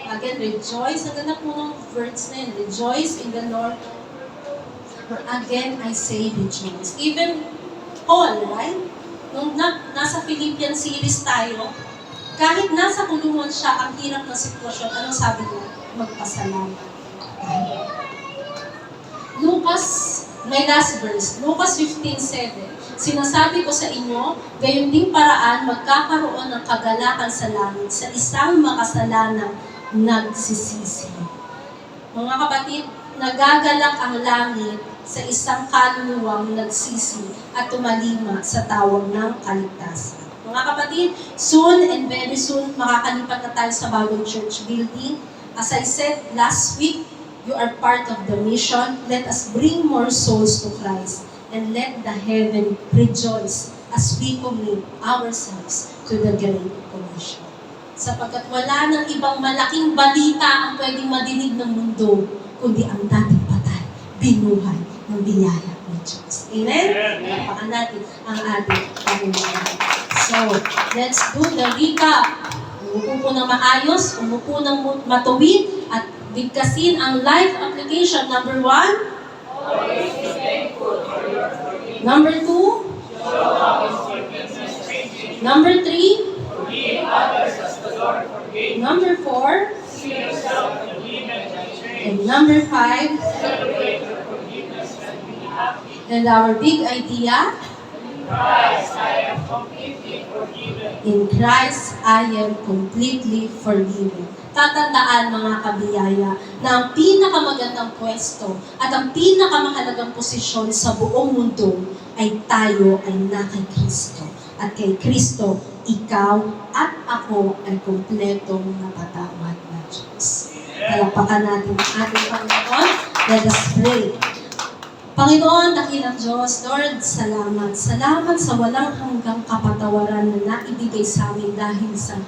Speaker 3: Again, rejoice. Naganap mo ng words na yun. Rejoice in the Lord. Again, I say rejoice. Even Paul, right? Nung nasa Philippian series tayo, kahit nasa kulungan siya, ang hirap ng sitwasyon, anong sabi niya? Magpasalamat. Lucas, my last verse, Lucas 15:7. Sinasabi ko sa inyo, gayon ding paraan magkakaroon ng kagalakan sa langit sa isang makasalanang nagsisisi. Mga kapatid, nagagalak ang langit sa isang kaluluwang nagsisi at tumalima sa tawag ng kaligtasan. Mga kapatid, soon and very soon, makakalipat na tayo sa bagong church building. As I said last week, you are part of the mission. Let us bring more souls to Christ and let the heaven rejoice as we commit ourselves to the Great Commission. Sapagkat wala nang ibang malaking balita ang pwedeng madinig ng mundo, kundi ang dating patay, binuhay ng biyaya ng Diyos. Amen? Papakan natin ang ating Panginoon. So, let's do the recap. Umupo po ng maayos, umupo ng matuwid, at bigkasin ang life application. Number 1, number 2, number 3, number 4, and number 5, and our big idea, in Christ, I am completely forgiven. Tatandaan mga kabiyaya na ang pinakamagandang pwesto at ang pinakamahalagang posisyon sa buong mundo ay tayo ay na kay Kristo. At kay Kristo, ikaw at ako ay kumpletong napatawad na Diyos. Palapakan natin ang ating Panginoon. Let us pray. Panginoon, dakilang Diyos, Lord, salamat. Salamat sa walang hanggang kapatawaran na naibigay sa amin dahil sa